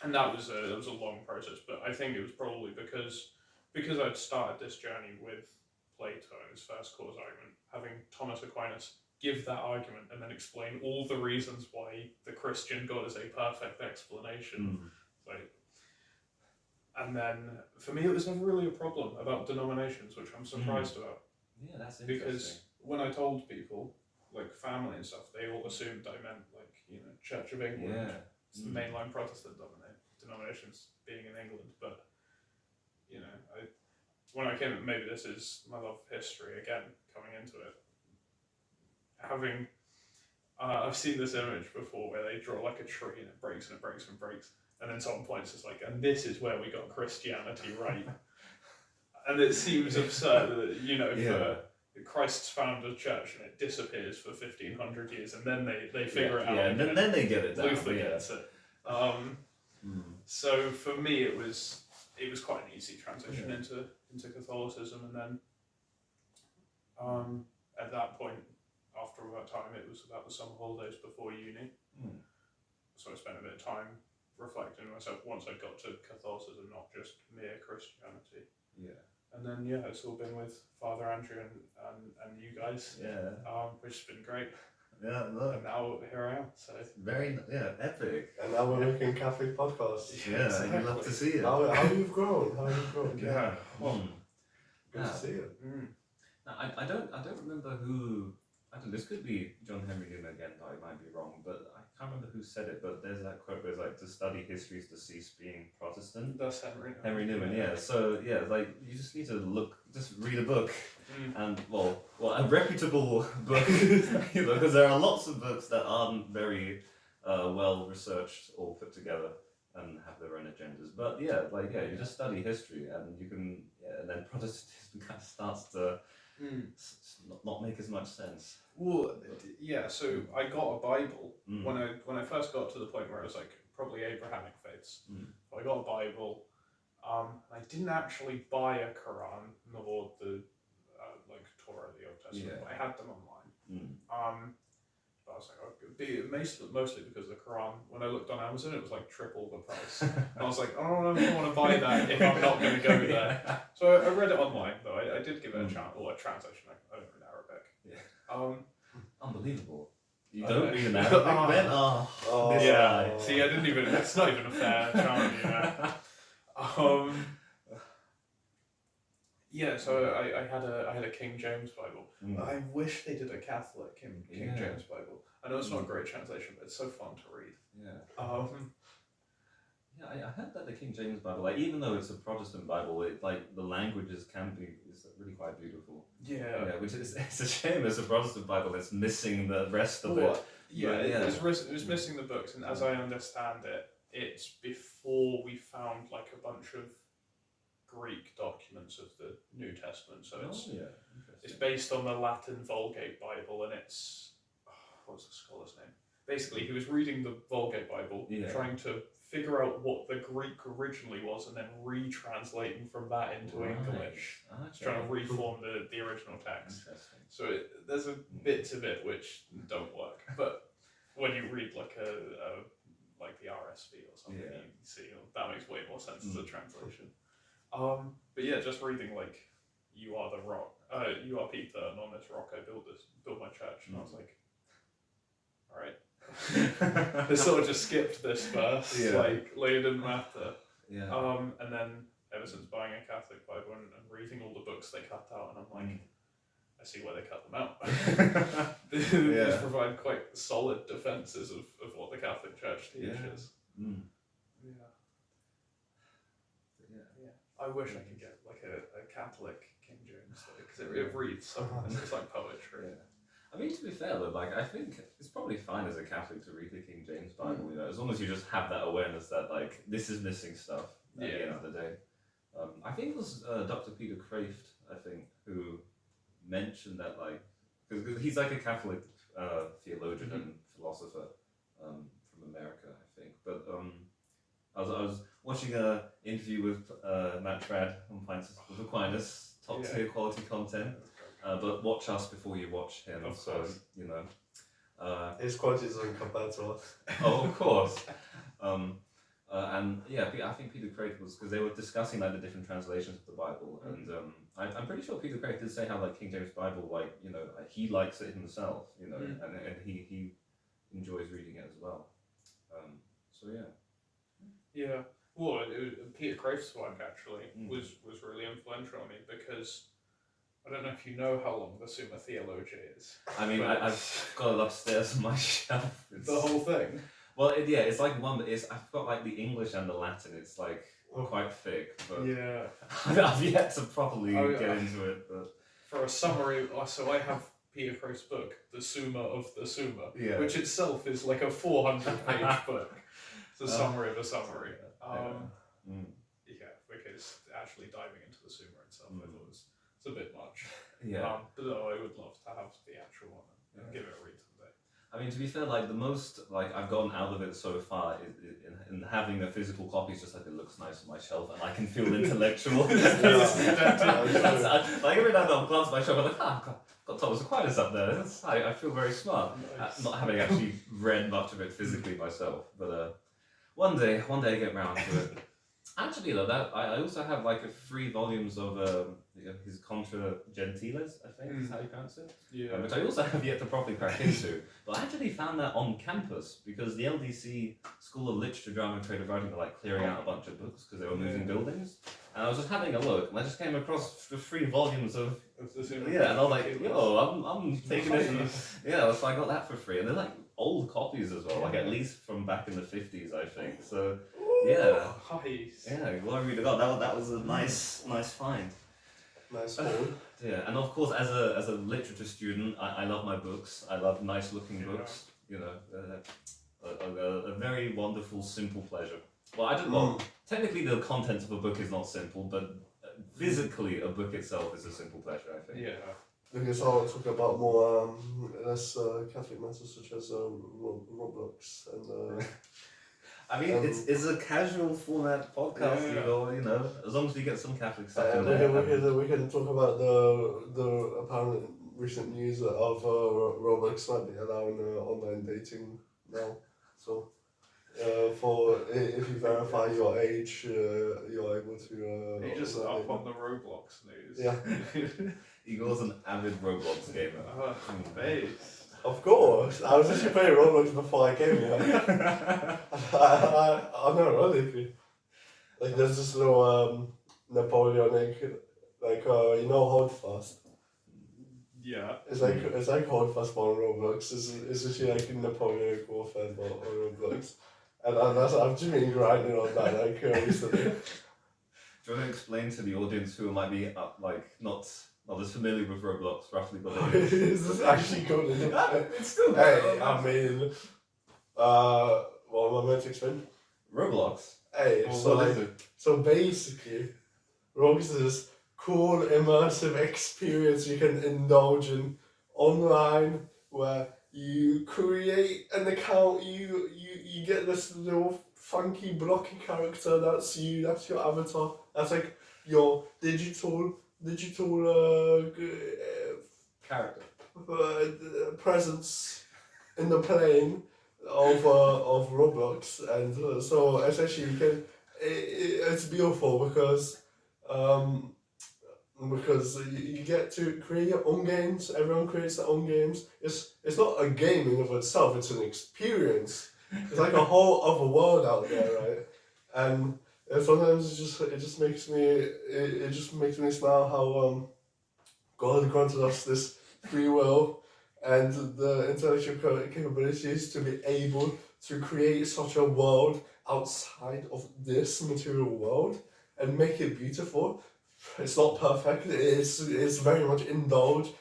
And that was a long process, but I think it was probably because I'd started this journey with Plato in his first cause argument, having Thomas Aquinas give that argument and then explain all the reasons why the Christian God is a perfect explanation. And then for me, it was never really a problem about denominations, which I'm surprised about. Yeah, that's interesting. Because when I told people, like family and stuff, they all assumed I meant like Church of England. Yeah. It's the mainline Protestant denominations being in England, but when I came, maybe this is my love of history again coming into it. Having, I've seen this image before where they draw like a tree and it breaks and it breaks and breaks, and then someone points, it's like, and this is where we got Christianity right. And it seems absurd that for Christ's founded church and it disappears for 1500 years, and then they figure it out. Yeah, and then they get it down. Luther gets it. So for me, it was quite an easy transition into Catholicism, and then at that point, after all that time, it was about the summer holidays before uni. So I spent a bit of time reflecting on myself once I got to Catholicism, not just mere Christianity. Yeah. And then it's all been with Father Andrew and you guys. Yeah. Which has been great. Yeah, look. And now here I am. So very epic. And now we're making Catholic podcasts. Yeah, exactly. You'd love to see it. How you've grown. Yeah. Good to see it. Now, I don't remember who. This could be John Henry Newman again, but I might be wrong. But I can't remember who said it. But there's that quote where it's like, to study history is to cease being Protestant. That's Henry. Henry Newman, yeah. So like you just need to read a book, and well, a reputable book, because there are lots of books that aren't very well researched or put together and have their own agendas. But you just study history, and you can, and then Protestantism kind of starts to not make as much sense. Well, so I got a Bible when I first got to the point where I was like, probably Abrahamic faiths. I got a Bible. I didn't actually buy a Quran nor the like Torah, the Old Testament. I had them online. But I was like, mostly because the Quran, when I looked on Amazon, it was like triple the price. And I was like, I don't know if I want to buy that if I'm not going to go there. So I read it online, though. I did give it a chance, or a translation. I don't read Arabic. Yeah. Unbelievable. You don't read an Arabic then? Yeah. See, I didn't even. It's not even a fair chance, so I had a King James Bible. I wish they did a Catholic King James Bible. I know it's not a great translation, but it's so fun to read. I heard that the King James Bible, even though it's a Protestant Bible, the languages is really quite beautiful. Yeah, which it's a shame it's a Protestant Bible that's missing the rest of it. It was missing the books, and as I understand it, it's before we found like a bunch of Greek documents of the New Testament. So it's based on the Latin Vulgate Bible, and it's what's the scholar's name? Basically, he was reading the Vulgate Bible, trying to figure out what the Greek originally was, and then retranslating from that into English. Trying to reform the original text. So there's a bits of it which don't work, but when you read like like the RSV or something, you see that makes way more sense as a translation. But just reading like you are the rock, you are Peter, and on this rock I build my church, and I was like, all right. They sort of just skipped this verse, like it didn't matter. And then ever since buying a Catholic Bible and reading all the books they cut out, and I'm like, I see why they cut them out. These provide quite solid defences of what the Catholic Church teaches. I wish I could get like a Catholic King James, because it reads so much. It's like poetry. I mean, to be fair though, I think it's probably fine as a Catholic to read the King James Bible, as long as you just have that awareness that this is missing stuff at the end of the day. I think it was Dr. Peter Kraft, who mentioned that because he's like a Catholic theologian and philosopher from America, I think. But I was watching an interview with Matt Trad on Pints with Aquinas, top tier quality content. But watch us before you watch him. Of so course. you know. His quality doesn't compare to us. Oh, of course. And yeah, I think Peter Craig was, because they were discussing like the different translations of the Bible, and I'm pretty sure Peter Craig did say how like King James Bible, like, you know, he likes it himself, you know, and he enjoys reading it as well. So yeah. Yeah. Well, Peter Craig's work actually was really influential on me, because I don't know if you know how long the Summa Theologia is. I mean, I've got it upstairs on my shelf. The whole thing. Well, it's like one that is. I've got like the English and the Latin. It's like quite thick, but Yeah. I've yet to properly get into it. But For a summary, so I have Peter Craig's book, The Summa of the Summa, Yeah. which itself is like a 400-page book. It's a summary of a summary. Yeah, because actually diving into the Summa itself, I thought it's a bit much. yeah. But I would love to have the actual one and give it a read someday. I mean, to be fair, like the most like I've gotten out of it so far in having a physical copy is just like it looks nice on my shelf and I can feel intellectual. Like every time I glance at my shelf, I'm like, I've got Thomas Aquinas up there. I feel very smart. Nice. Not having actually read much of it physically myself, but one day I get round to it. Actually, though, that I also have like 3 volumes of his Contra Gentiles, I think is how you pronounce it. Yeah. Which I also have yet to properly crack into. But I actually found that on campus because the LDC School of Literature, Drama and Creative Writing were like clearing out a bunch of books because they were moving buildings. And I was just having a look and I just came across the 3 volumes of and I was like, yo, I'm taking it. Yeah, so I got that for free. And they're like old copies as well, like at least from back in the 50s, I think. So yeah. Nice. Yeah, glory to God. That was a nice find. Nice haul. Yeah, and of course, as a literature student, I love my books. I love nice looking books. You know, a very wonderful, simple pleasure. Well, technically the content of a book is not simple, but physically a book itself is a simple pleasure, I think. Yeah. Because I'll talk about more less Catholic matters such as ROBLOX and. I mean, it's a casual format podcast, you know, as long as you get some Catholic stuff in there. We can talk about the apparent recent news of ROBLOX might be allowing online dating now. So, for if you verify your age, you're able to. He just up on the ROBLOX news. Yeah. Igor's an avid Roblox gamer. Base. Of course, I was actually playing Roblox before I came here. I'm not running for you. Like there's this little Napoleonic, like you know, Hold Fast. Yeah. It's like Hold Fast on Roblox. It's actually like Napoleonic Warfare on Roblox, and I've just been grinding on that like recently. Do you want to explain to the audience who might be not as familiar with Roblox, roughly what it is? Is this actually good? It's still good. Hey, I mean, what am I meant to explain? Roblox? Hey, Well, what is it? So basically, Roblox is this cool, immersive experience you can indulge in online where you create an account, you get this little funky blocky character, that's you, that's your avatar, that's like your digital Character. presence in the plane of Roblox, and so essentially you can. It's beautiful because you get to create your own games. Everyone creates their own games. It's not a game in of itself. It's an experience. It's like a whole other world out there, right? And sometimes it just makes me smile how God granted us this free will and the intellectual capabilities to be able to create such a world outside of this material world and make it beautiful. It's not perfect. It's very much indulged.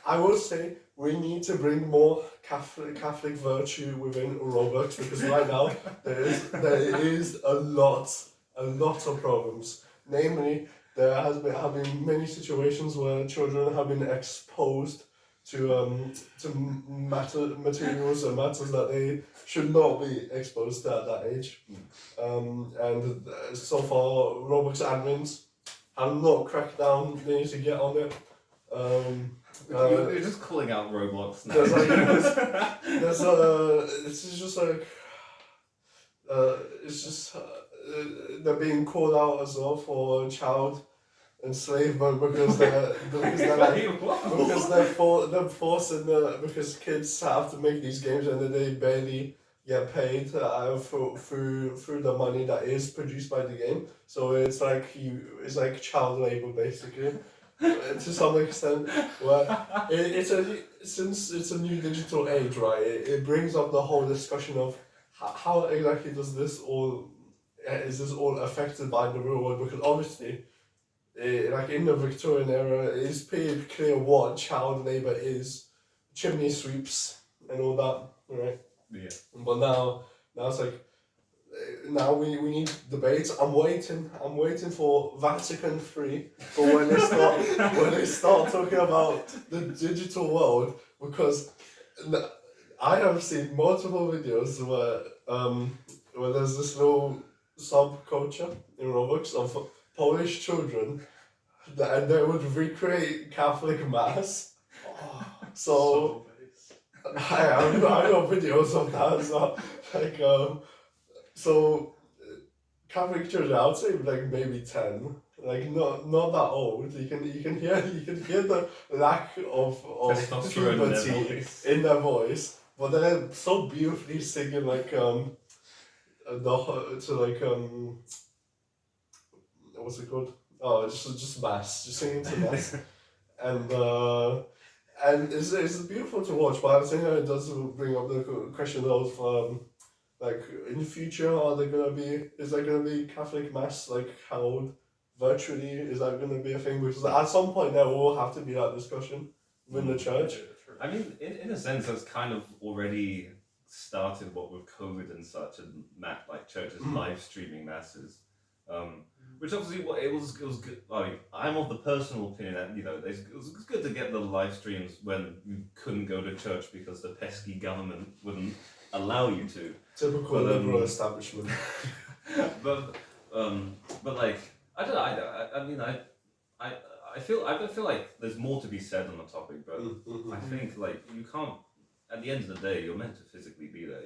I would say we need to bring more Catholic virtue within Roblox, because right now there is a lot of problems. Namely, there have been many situations where children have been exposed materials and matters that they should not be exposed to at that age. And so far, Roblox admins have not cracked down. They need to get on it. You're just calling out Roblox now. They're being called out as well for child enslavement because they're forcing because kids have to make these games and they barely get paid through the money that is produced by the game. So it's like child labor basically. To some extent, where since it's a new digital age, right? It brings up the whole discussion of how exactly is this all affected by the real world? Because obviously, like in the Victorian era, it's pretty clear what child labor is, chimney sweeps and all that, right? Yeah. But now it's like. Now we need debates. I'm waiting for Vatican III for when they start talking about the digital world, because I have seen multiple videos where there's this little subculture in Roblox of Polish children and they would recreate Catholic Mass. So I know videos of that. So So, Catholic children, I would say like maybe 10, like not that old. You can hear the lack of puberty in their voice, but they're so beautifully singing like what's it called? Oh, just mass, just singing to mass, and it's beautiful to watch. But I think it does bring up the question of like in the future, is there gonna be Catholic Mass like held virtually? Is that gonna be a thing? Because at some point there will have to be that discussion within the church. I mean, in a sense, that's kind of already started what with COVID and such, and like churches live streaming masses, which obviously it was good. Like, I'm of the personal opinion that it was good to get the live streams when you couldn't go to church because the pesky government wouldn't allow you to. Typical liberal establishment. but like I don't know. I feel like there's more to be said on the topic, but I think like you can't. At the end of the day, you're meant to physically be there.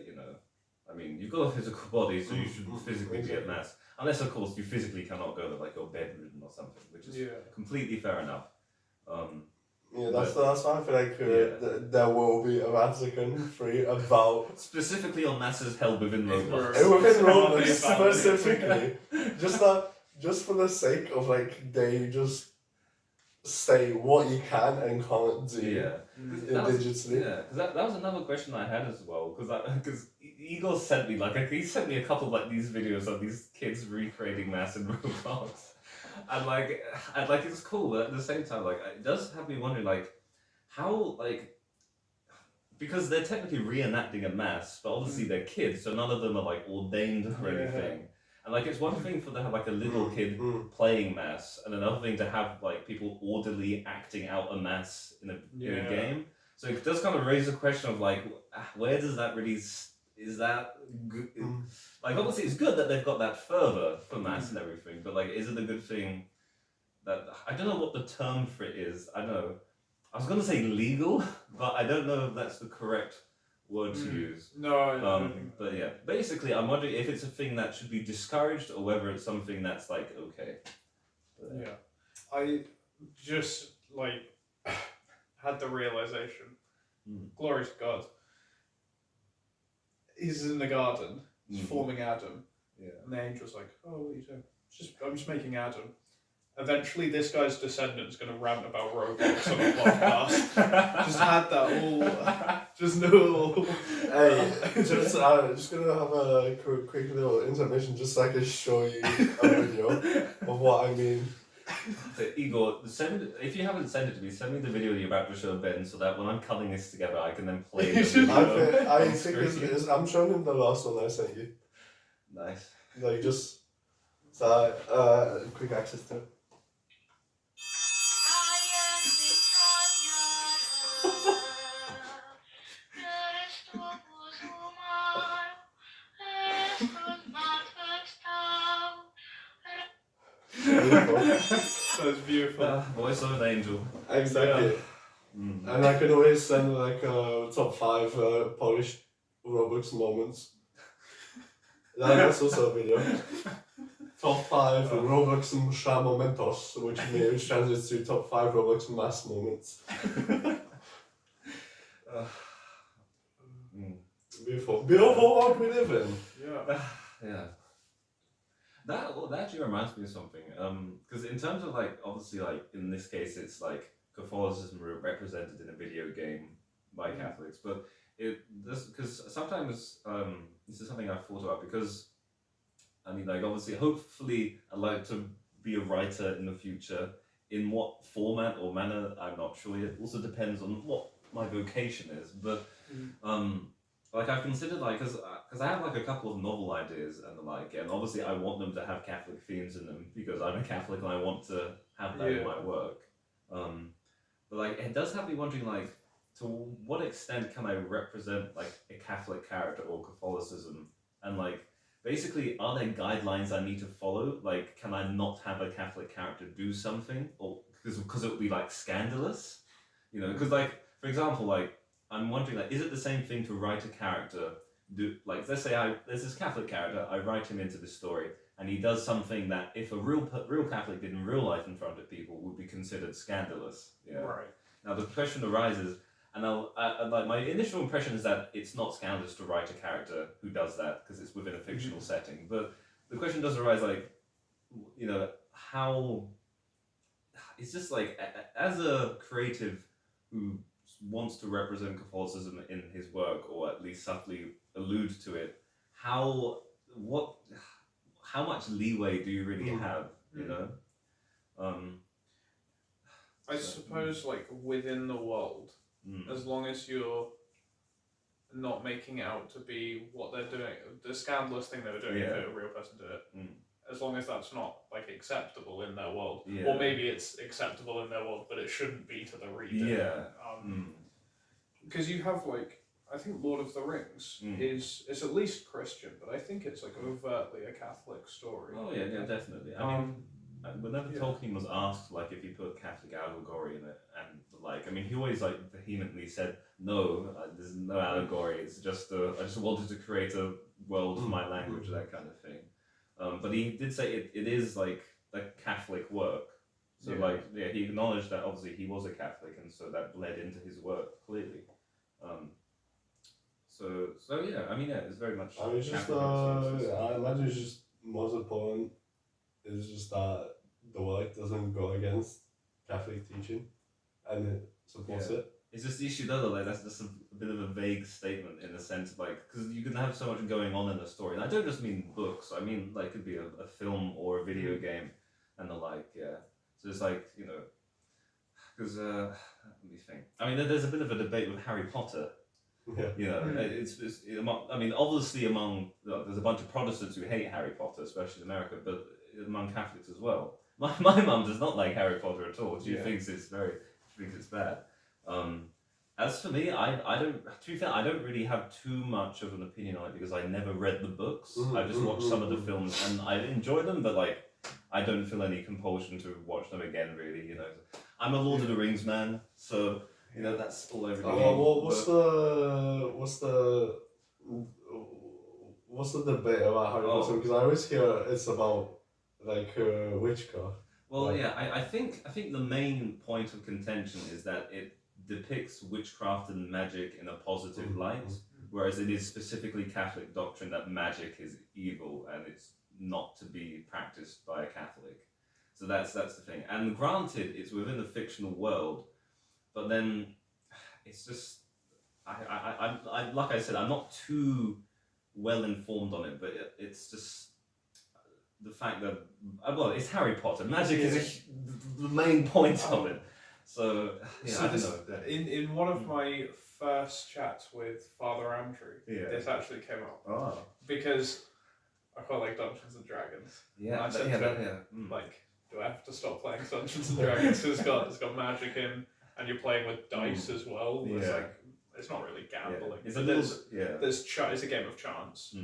I mean, you've got a physical body, so you should physically be at mass. Unless, of course, you physically cannot go to like you're bedridden or something, which is completely fair enough. That's why I feel like there will be a Vatican III about specifically on masses held within Roblox. Within Roblox specifically, just for the sake of like they just say what you can and can't do digitally. Because that was another question I had as well. Because Igor sent me he sent me a couple of like these videos of these kids recreating mass in Roblox. And like it's cool, but at the same time, like it does have me wondering, like how, like, because they're technically reenacting a mass, but obviously they're kids, so none of them are like ordained or anything. And like it's one thing for them to have like a little kid playing mass, and another thing to have like people orderly acting out a mass in a game. So it does kind of raise the question of like, where does that really? Is that good? Like obviously it's good that they've got that fervor for mass and everything, but like is it a good thing that I don't know what the term for it is. I don't know. I was gonna say legal, but I don't know if that's the correct word to use. No. But yeah, basically I'm wondering if it's a thing that should be discouraged or whether it's something that's like okay. But, I just like had the realization. Glory to God. He's in the garden. He's forming Adam. Yeah. And the angel's like, "Oh, what are you doing? I'm just making Adam." Eventually, this guy's descendant's going to rant about Roblox on a podcast. Just had that all. Just no. Hey, just gonna have a quick little intermission, just so I can show you a video of what I mean. So Igor, if you haven't sent it to me, send me the video you're about to show Ben, so that when I'm cutting this together, I can then play the video. I think I'm showing him the last one I sent you. Nice. Like just quick access to it. beautiful. That's beautiful. Voice of an angel. Exactly. Mm. And I can always send like top 5 Polish Roblox moments. That's also a video. Top 5 Roblox msza momentos, which translates to top 5 Roblox mass moments. Beautiful world we live in. Yeah. Yeah. That actually reminds me of something. Because in terms of like, obviously, like in this case, it's like Catholicism represented in a video game by Catholics, but because sometimes this is something I've thought about, because I mean, like, obviously, hopefully, I'd like to be a writer in the future. In what format or manner, I'm not sure yet. It also depends on what my vocation is. But like, I've considered, like, because I have like a couple of novel ideas and the like, and obviously I want them to have Catholic themes in them because I'm a Catholic and I want to have that in my work. But like, it does have me wondering, like, to what extent can I represent like a Catholic character or Catholicism, and like, basically, are there guidelines I need to follow? Like, can I not have a Catholic character do something, or because it would be like scandalous, you know? Because like, for example, like, I'm wondering, like, is it the same thing to write a character? Like, let's say there's this Catholic character, I write him into the story, and he does something that if a real Catholic did in real life in front of people would be considered scandalous. Yeah. Right. Now the question arises. And like, my initial impression is that it's not scandalous to write a character who does that because it's within a fictional setting. But the question does arise, like, you know, how it's just like, as a creative who wants to represent Catholicism in his work, or at least subtly allude to it, how much leeway do you really have? You know. I suppose, like, within the world. As long as you're not making it out to be what they're doing, the scandalous thing they were doing, if a real person did it, as long as that's not like acceptable in their world, or maybe it's acceptable in their world, but it shouldn't be to the reader. Because you have, like, I think Lord of the Rings is at least Christian, but I think it's like overtly a Catholic story. Oh yeah, definitely. I mean, whenever Tolkien was asked, like, if he put Catholic allegory in it, and like, I mean, he always like vehemently said, no, there's no allegory. It's just I just wanted to create a world for my language, that kind of thing. But he did say it is like a Catholic work. So he acknowledged that obviously he was a Catholic, and so that bled into his work clearly. So yeah, I mean, it's very much. I mean, it's just I imagine it's just most important is just that the work doesn't go against Catholic teaching, and it supports it. It's just the issue though, like, that's just a bit of a vague statement in the sense of, like, because you can have so much going on in a story, and I don't just mean books. I mean, like, it could be a film or a video game, and the like. Yeah. So it's like, you know, because let me think. I mean, there's a bit of a debate with Harry Potter. Yeah. You know, it's I mean, obviously there's a bunch of Protestants who hate Harry Potter, especially in America, but among Catholics as well. My mum does not like Harry Potter at all. She thinks it's bad. As for me, I don't. To be fair, I don't really have too much of an opinion on it because I never read the books. I just watched some of the films and I enjoy them, but like, I don't feel any compulsion to watch them again. Really, you know, I'm a Lord of the Rings man, so. You know, that's all over the game. What's the debate about Harry Potter? Because I always hear it's about like witchcraft. Well, I think the main point of contention is that it depicts witchcraft and magic in a positive light, whereas it is specifically Catholic doctrine that magic is evil and it's not to be practiced by a Catholic. So that's the thing. And granted, it's within the fictional world. But then, it's just, I like I said, I'm not too well informed on it, but it's just the fact that, well, it's Harry Potter. Magic is the main point of it. So, yeah, I don't know. In one of my first chats with Father Andrew, this actually came up. Oh. Because I quite like Dungeons and Dragons. Yeah, I said to him, like, do I have to stop playing Dungeons and Dragons? It's got magic in. And you're playing with dice as well. It's like, it's not really gambling. It's it's a game of chance.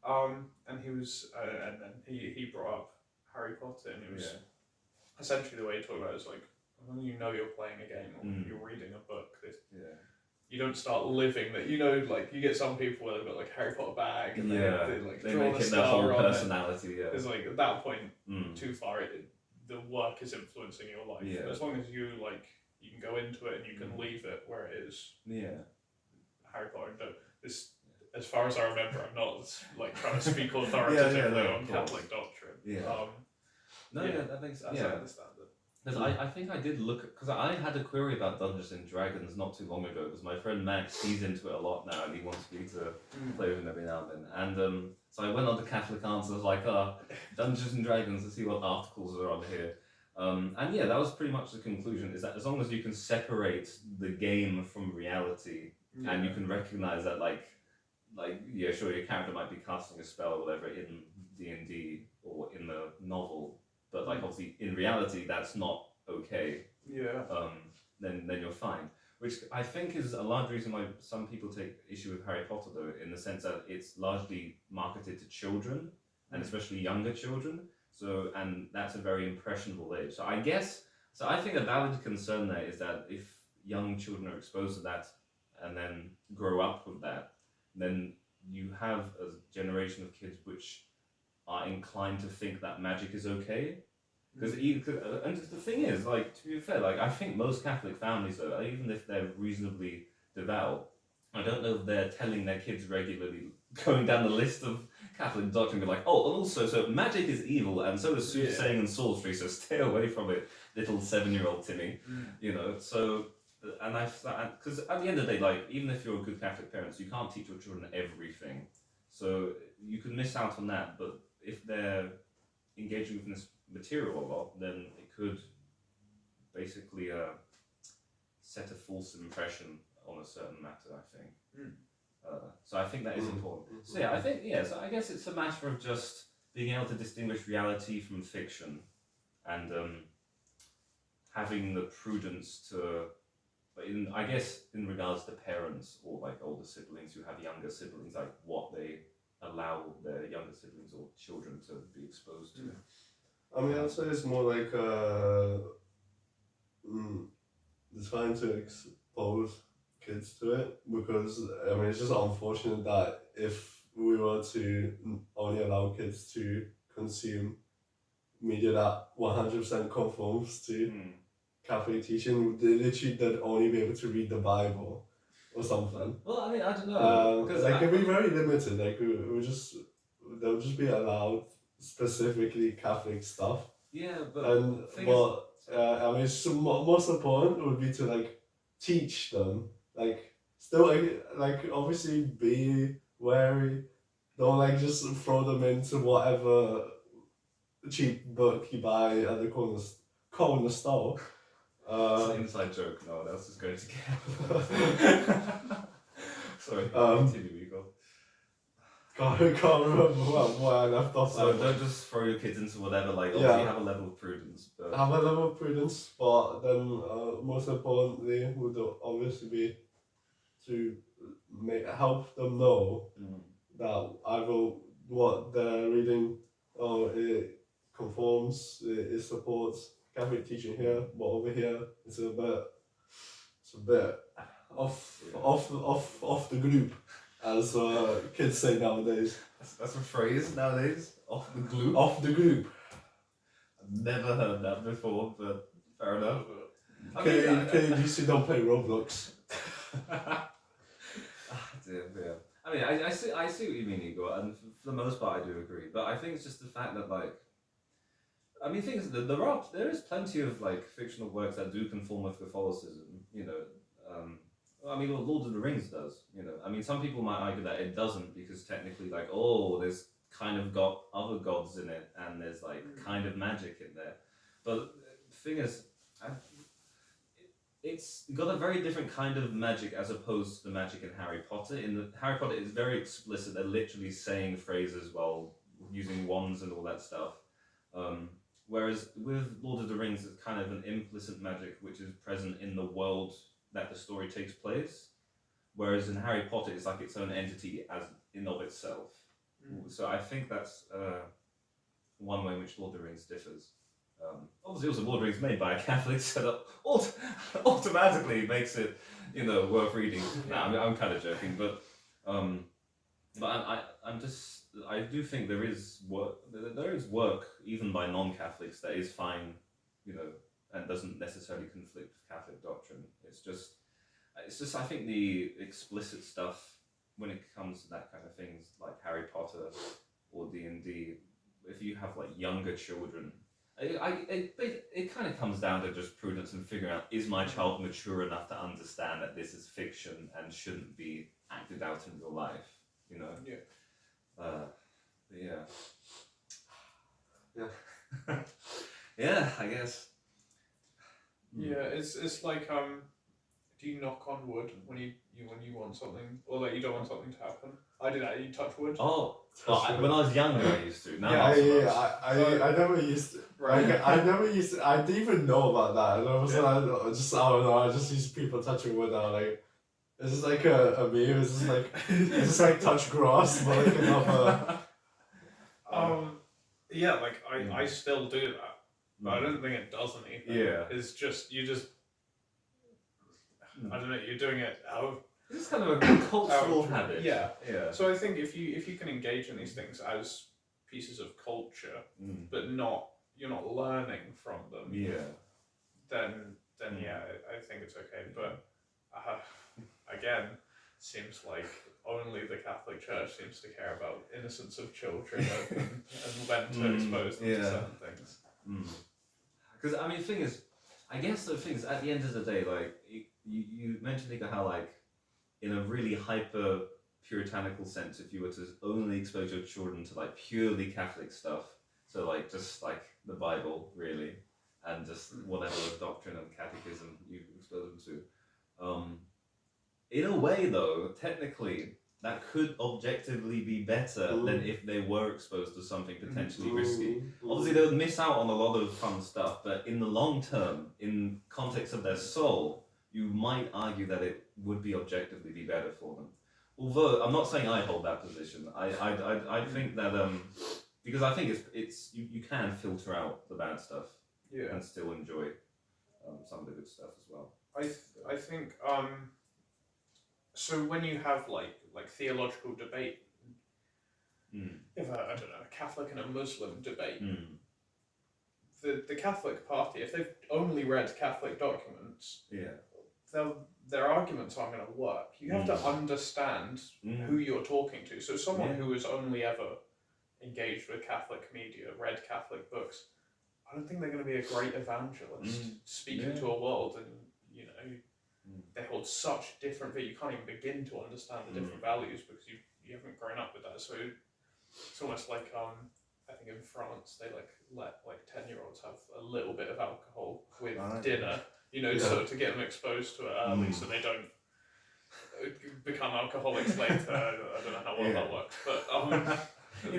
And he was, and then he brought up Harry Potter, and it was essentially the way he talked about it was like, when you know you're playing a game or you're reading a book, you don't start living that. You know, like you get some people where they've got like a Harry Potter bag and they draw make the it their whole star on personality. it. It's like at that point too far. The work is influencing your life. Yeah. But as long as you can go into it and you can leave it where it is. Yeah. Harry Potter. As far as I remember, I'm not like trying to speak authoritatively on Catholic doctrine. Yeah. That makes sense. As I understand it. Because I think I did look, because I had a query about Dungeons and Dragons not too long ago, because my friend Max, he's into it a lot now, and he wants me to play with him every now and then. And so I went on to Catholic Answers, like, Dungeons and Dragons, to see what articles are on here. And yeah, that was pretty much the conclusion, is that as long as you can separate the game from reality, and you can recognize that, sure, your character might be casting a spell or whatever in D&D or in the novel, but obviously in reality that's not okay. Yeah. Then you're fine. Which I think is a large reason why some people take issue with Harry Potter, though, in the sense that it's largely marketed to children, and especially younger children. So, and that's a very impressionable age. So I think a valid concern there is that if young children are exposed to that and then grow up with that, then you have a generation of kids which are inclined to think that magic is okay. Because and the thing is, to be fair, I think most Catholic families, though, even if they're reasonably devout, I don't know if they're telling their kids regularly, going down the list of Catholic doctrine, like, oh, and also, so magic is evil, and so is soothsaying and sorcery, so stay away from it, little 7-year-old Timmy. So, and because at the end of the day, even if you're a good Catholic parents, you can't teach your children everything. So you can miss out on that, but if they're engaging with this material a lot, then it could basically set a false impression on a certain matter, I think. So I think that is important. So yeah, so I guess it's a matter of just being able to distinguish reality from fiction, and having the prudence to, in regards to parents or older siblings who have younger siblings, what they allow their younger siblings or children to be exposed to. I mean, I'd say it's more like trying to expose kids to it, because I mean, it's just unfortunate that if we were to only allow kids to consume media that 100% conforms to Catholic teaching, they'd only be able to read the Bible or something. Well, I mean, I don't know. Because they can be very limited. They'll just be allowed specifically Catholic stuff. Yeah, but I mean, most important would be to teach them. Still obviously be wary. Don't just throw them into whatever cheap book you buy at the corner store. It's an inside joke. No one else is going to get. Sorry. Continue, Igor. Can't remember where I left off. So don't just throw your kids into whatever. Obviously have a level of prudence. But have a level of prudence, but then most importantly would obviously be to help them know that either what they're reading, it conforms, it supports Catholic teaching here, but over here it's a bit off the group, as kids say nowadays. That's a phrase nowadays. Off the group. Off the group. I've never heard that before, but fair enough. KDC don't play Roblox. Dear. I mean, I see what you mean, Igor, and for the most part I do agree. But I think it's just the fact that things there is plenty of fictional works that do conform with Catholicism. Lord of the Rings does. Some people might argue that it doesn't, because technically, there's kind of got other gods in it, and there's kind of magic in there. But the thing is, it's got a very different kind of magic as opposed to the magic in Harry Potter. Harry Potter is very explicit. They're literally saying phrases while using wands and all that stuff. Whereas with Lord of the Rings, it's kind of an implicit magic which is present in the world that the story takes place. Whereas in Harry Potter, it's its own entity as in of itself. So I think that's one way in which Lord of the Rings differs. Obviously, also Lord of the Rings made by a Catholic, so that automatically makes it, worth reading. I'm kind of joking, but I do think there is work. There is work even by non-Catholics that is fine, and doesn't necessarily conflict with Catholic doctrine. It's just I think the explicit stuff when it comes to that kind of things like Harry Potter or D&D, if you have like younger children, it kind of comes down to just prudence and figuring out, is my child mature enough to understand that this is fiction and shouldn't be acted out in real life, Yeah, I guess. Yeah, it's like do you knock on wood when you want something, or like you don't want something to happen? I do that. You touch wood. Oh, when I was younger, I used to. Now I never used to. Right. I never used to. I didn't even know about that. And all of a sudden, I don't know. I just used people touching wood now. Like, is this like a meme? Is this like touch grass, but like another? Yeah, like I still do that, but I don't think it does anything. Yeah. It's just I don't know. You're doing it out of. It's kind of a cultural habit. Yeah. Yeah. So I think if you can engage in these things as pieces of culture, but you're not learning from them. Yeah. Then yeah, I think it's okay. But again, seems like only the Catholic Church seems to care about innocence of children and when to expose them to certain things. Because I mean, the thing is, I guess the thing is, at the end of the day, like you mentioned, Igor, how like in a really hyper puritanical sense, if you were to only expose your children to like purely Catholic stuff, so like just like the Bible really, and just whatever doctrine and catechism you expose them to, in a way though, technically that could objectively be better than if they were exposed to something potentially risky. Obviously they would miss out on a lot of fun stuff, but in the long term, in context of their soul, you might argue that it would be objectively be better for them. Although I'm not saying I hold that position. I think that because I think it's you can filter out the bad stuff and still enjoy some of the good stuff as well. I think so when you have like theological debate, if I don't know, a Catholic and a Muslim debate, the Catholic party, if they've only read Catholic documents, their arguments aren't going to work. You have to understand who you're talking to. So someone who has only ever engaged with Catholic media, read Catholic books, I don't think they're going to be a great evangelist speaking to a world, and they hold such different views. You can't even begin to understand the different values because you haven't grown up with that. So it's almost like I think in France they let 10-year-olds have a little bit of alcohol with dinner. So to get them exposed to it early, so they don't become alcoholics later. I don't know how well that works, but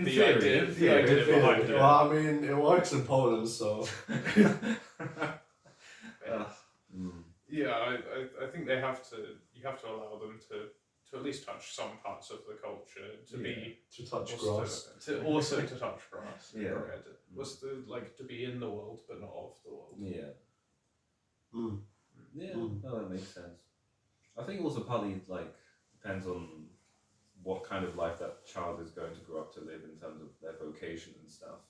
the idea behind it. Well, I mean, it works in Poland, so. Yeah, I think you have to allow them to at least touch some parts of the culture, to touch grass. To touch grass. Yeah. What's to be in the world but not of the world. Yeah. No, that makes sense. I think also partly depends on what kind of life that child is going to grow up to live in terms of their vocation and stuff.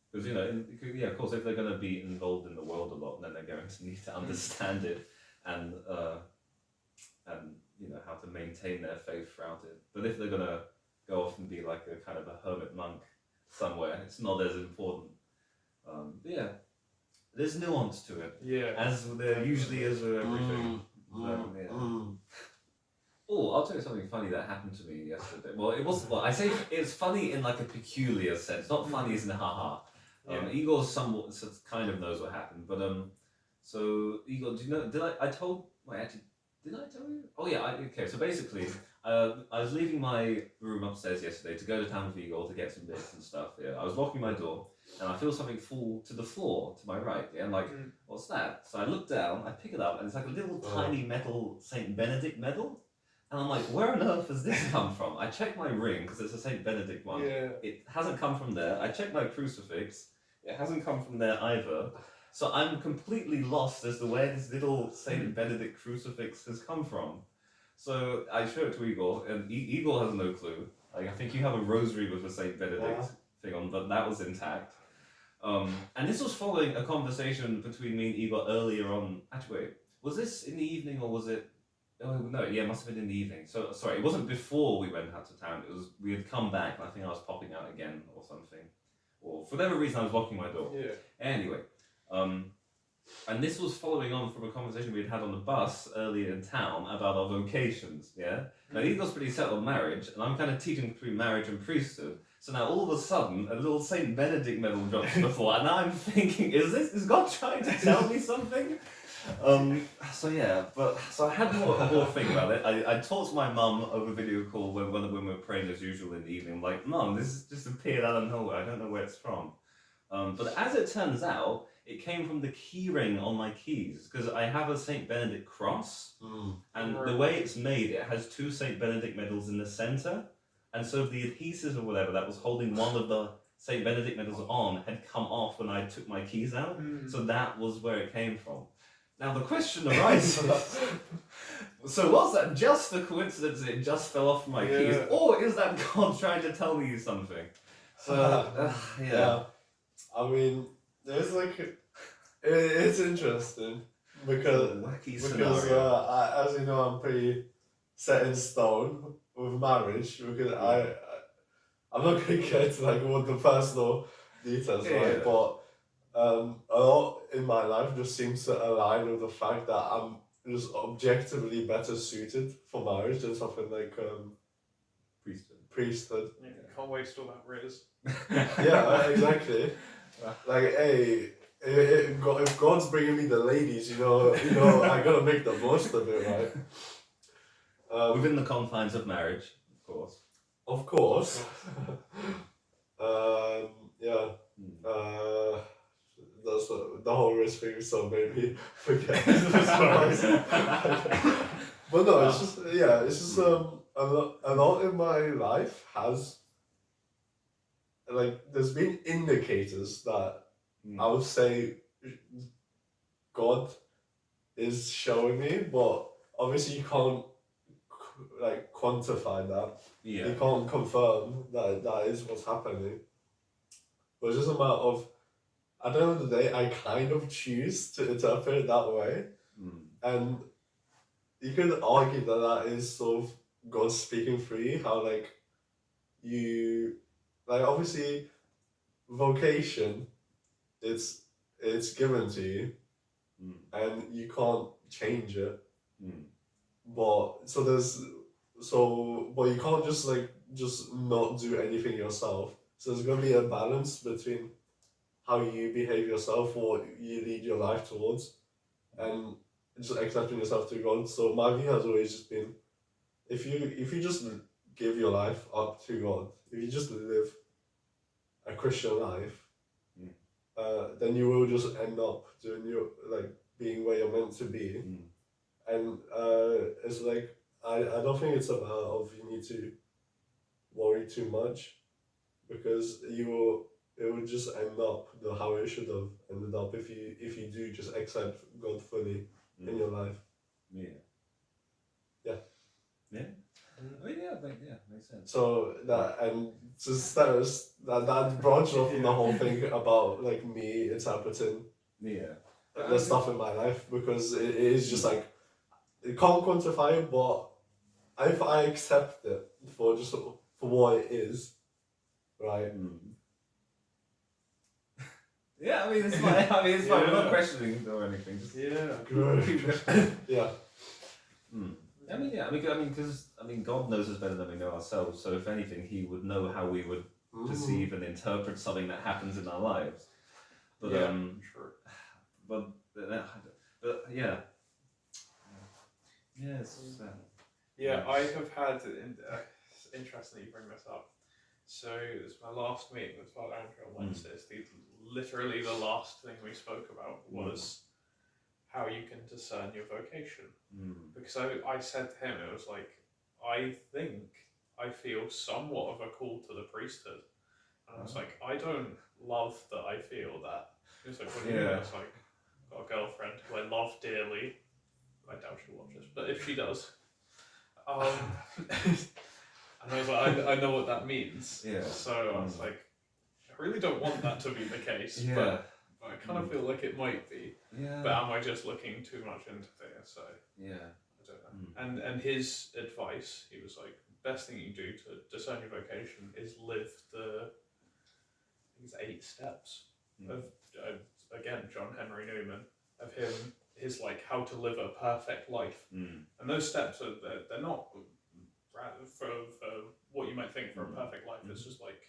Because of course, if they're going to be involved in the world a lot, then they're going to need to understand it and how to maintain their faith throughout it. But if they're going to go off and be like a kind of a hermit monk somewhere, it's not as important. There's nuance to it. Yeah. As there usually is with everything. Oh, I'll tell you something funny that happened to me yesterday. Well, it wasn't. Well, I say it's funny in like a peculiar sense, not funny as in haha. Igor somewhat kind of knows what happened, but so Igor, do you know? Did I tell you? Oh yeah. Okay. So basically, I was leaving my room upstairs yesterday to go to town with Igor to get some bits and stuff. Yeah. I was locking my door, and I feel something fall to the floor to my right. Yeah. I'm like, what's that? So I look down, I pick it up, and it's like a little tiny metal Saint Benedict medal. And I'm like, where on earth has this come from? I checked my ring, because it's a St. Benedict one. Yeah. It hasn't come from there. I checked my crucifix. It hasn't come from there either. So I'm completely lost as to where this little St. Benedict crucifix has come from. So I show it to Igor, and Igor has no clue. Like, I think you have a rosary with a St. Benedict thing on, but that was intact. And this was following a conversation between me and Igor earlier on. Actually, wait, was this in the evening or was it? Oh no, yeah, it must have been in the evening. So sorry, it wasn't before we went out to town. It was we had come back, and I think I was popping out again or something, or for whatever reason I was locking my door. Yeah. Anyway, and this was following on from a conversation we had on the bus earlier in town about our vocations. Yeah. Now Igor's pretty set on marriage, and I'm kind of teaching between marriage and priesthood. So now all of a sudden, a little St. Benedict medal drops to the floor, and now I'm thinking, is God trying to tell me something? So I had more to think about it. I talked to my mum over video call when we were praying as usual in the evening. I'm like, Mum, this just appeared out of nowhere. I don't know where it's from. But as it turns out, it came from the key ring on my keys, because I have a St. Benedict cross, and the way it's made, it has two St. Benedict medals in the center, and so the adhesive or whatever that was holding one of the St. Benedict medals on had come off when I took my keys out, so that was where it came from. Now the question arises, so was that just a coincidence that it just fell off my keys, or is that God trying to tell me something? So, yeah. I mean, there's like, it's interesting because as you know, I'm pretty set in stone with marriage, because I'm not gonna get into like what the personal details, right? But a lot in my life just seems to align with the fact that I'm just objectively better suited for marriage than something like priesthood. Yeah, can't waste all that riz. Yeah, exactly. Like, hey, if God's bringing me the ladies, you know, I gotta make the most of it, right? Within the confines of marriage, of course. Of course. Yeah. That's the whole risk thing, so maybe forget. But no, it's just a lot in my life has, like, there's been indicators that I would say God is showing me, but obviously you can't like quantify that. Yeah. You can't confirm that is what's happening. But it's just a matter of, at the end of the day, I kind of choose to interpret it that way. And you could argue that is sort of God speaking through you, how like you, like, obviously vocation, it's given to you, and you can't change it. But but you can't just not do anything yourself. So there's gonna be a balance between how you behave yourself, what you lead your life towards, and just accepting yourself to God. So my view has always just been, if you just give your life up to God, if you just live a Christian life, then you will just end up doing being where you're meant to be. And it's like, I don't think it's about you need to worry too much, because it will just end up how it should have ended up if you do just accept God fully in your life. Yeah. I mean, makes sense. So that branched off from the whole thing about like me interpreting the stuff in my life, because it is just like, you can't quantify it, but if I accept it for what it is, right? Yeah, I mean it's fine. We're not questioning or anything. Just Yeah. Because God knows us better than we know ourselves. So if anything, He would know how we would perceive and interpret something that happens in our lives. But sure. But yeah. Yes. I have had. It's interesting that you bring this up. So it was my last meeting with Father Andrew on Wednesday. Literally the last thing we spoke about was how you can discern your vocation. Because I said to him, it was like, I think I feel somewhat of a call to the priesthood. And I was like, I don't love that I feel that. He was like, what do you mean? I was like, I've got a girlfriend who I love dearly. I doubt she'll watch this, but if she does. And I was like, I know what that means. Yeah. So I was like, I really don't want that to be the case, but I kind of feel like it might be. Yeah. But am I just looking too much into things? So Yeah. I don't know. And his advice, he was like, best thing you do to discern your vocation is live the, I think it's 8 steps of, again, John Henry Newman, of his like how to live a perfect life. And those steps are, they're not for what you might think for a perfect life. It's just like,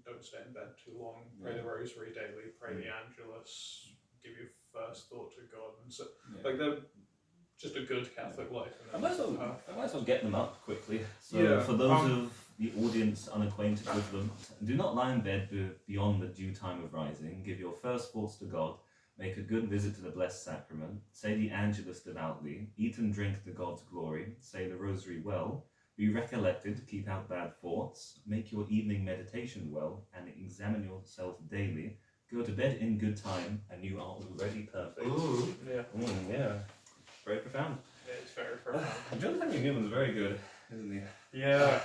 don't stay in bed too long, pray the rosary daily, pray the Angelus, give your first thought to God, and so like they're just a good Catholic life. I might as well get them up quickly. So for those of the audience unacquainted with them, do not lie in bed beyond the due time of rising. Give your first thoughts to God. Make a good visit to the Blessed Sacrament. Say the Angelus devoutly. Eat and drink to God's glory. Say the Rosary well. Be recollected. Keep out bad thoughts. Make your evening meditation well, and examine yourself daily. Go to bed in good time, and you are already perfect. Ooh. Yeah. Very profound. Yeah, it's very profound. John Henry Newman's very good, isn't he? Yeah.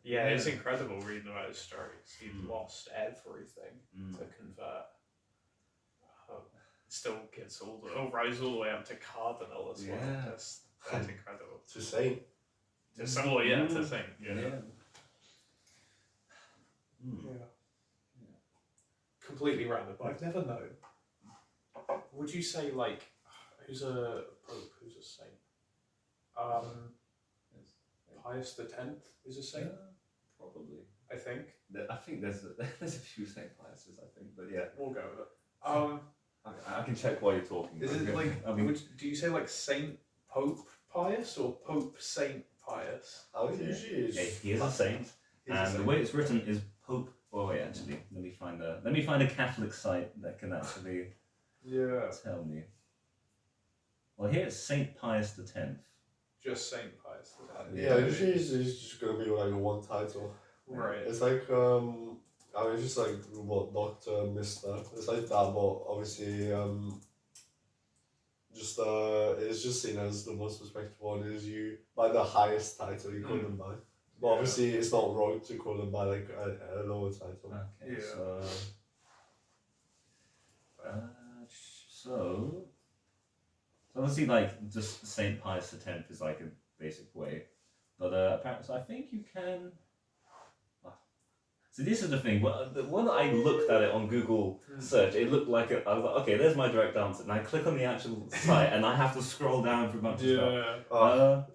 Yeah, it's incredible reading about his stories. He lost everything to convert. Still gets rise all the way up to cardinal as well. That's incredible. To saint. To someone, to saint. Completely random, but I've never known. Would you say like who's a pope? Who's a saint? Pius X is a saint. Probably. I think. I think there's a few Saint Piuses, I think, but yeah. We'll go with it. I can check while you're talking. Is it like? Do you say like Saint Pope Pius or Pope Saint Pius? I would usually use. He is a saint, and the way it's written is Pope. Oh wait, actually, let me find a Catholic site that can actually tell me. Well, here it's Saint Pius X. Just Saint Pius X. Yeah, usually it's just gonna be like one title. Right. It's like it's just like what Doctor, Mister. It's like that, but obviously it's just seen as the most respected one. Is you by the highest title you call them by. But obviously it's not wrong to call them by like a lower title. Okay. So obviously like just Saint Pius X is like a basic way, but apparently so I think you can. So this is the thing. When I looked at it on Google search, it looked like I was like, okay, there's my direct answer, and I click on the actual site, and I have to scroll down for a bunch of stuff.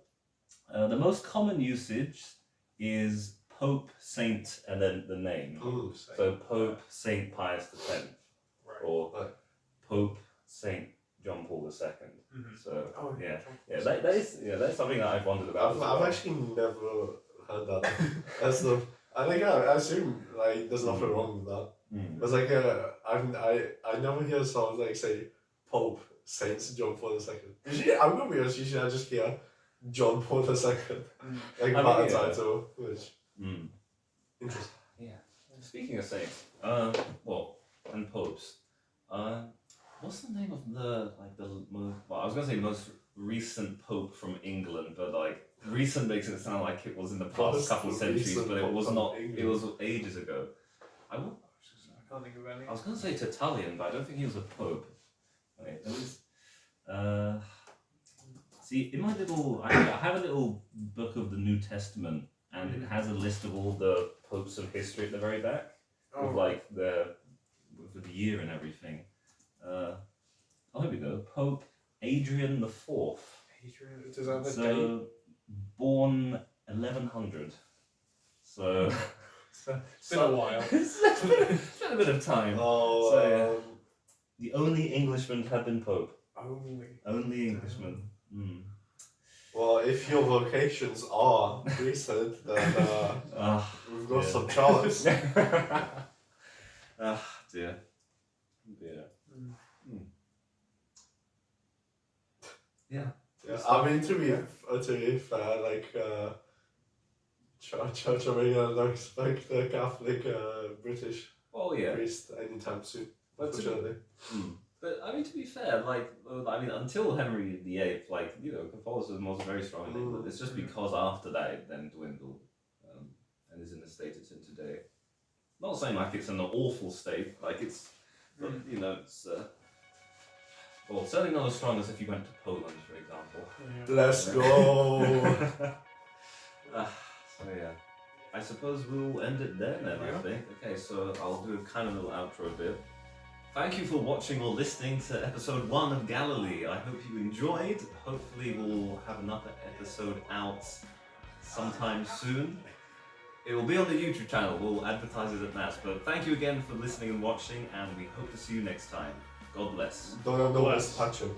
The most common usage is Pope Saint and then the name. So Pope Saint Pius X, or Pope Saint John Paul II. So that's something that I've wondered about. I've actually never heard that. That's the. I assume like there's nothing wrong with that. But like I never hear someone like say Pope Saint John Paul II. Usually, I'm gonna be honest. Usually I just hear John Paul II, like part of the title, which interesting. Yeah. Speaking of saints, and popes, what's the name of the I was gonna say most recent pope from England, but like recent makes it sound like it was in the past couple of centuries, but it was not. It was ages ago. I can't think of any. I was gonna say Tertullian, but I don't think he was a pope. Wait, see, in my little, I have a little book of the New Testament, and it has a list of all the popes of history at the very back, with like the year and everything. Here we go. Pope Adrian IV. Adrian, does that have a date? Born 1100. So it's been a while. It's been a bit of time. The only Englishman to have been pope. Only Englishman. Well, if your vocations are recent, then we've got some chance. Dear. I mean, to be fair, like, Church of England don't expect the Catholic British priest anytime soon, unfortunately. But I mean, to be fair, like, I mean, until Henry VIII, like, you know, Catholicism was very strong in England. It's just because after that it then dwindled and is in the state it's in today. Not saying like it's an awful state, like it's, but, you know, it's, well, certainly not as strong as if you went to Poland, for example. Let's go! So yeah, I suppose we'll end it there then, I think. Okay, so I'll do a kind of little outro bit. Thank you for watching or listening to episode 1 of Galilee. I hope you enjoyed. Hopefully we'll have another episode out sometime soon. It will be on the YouTube channel, we'll advertise it at that. But thank you again for listening and watching, and we hope to see you next time. God bless. Don't know what's Patron.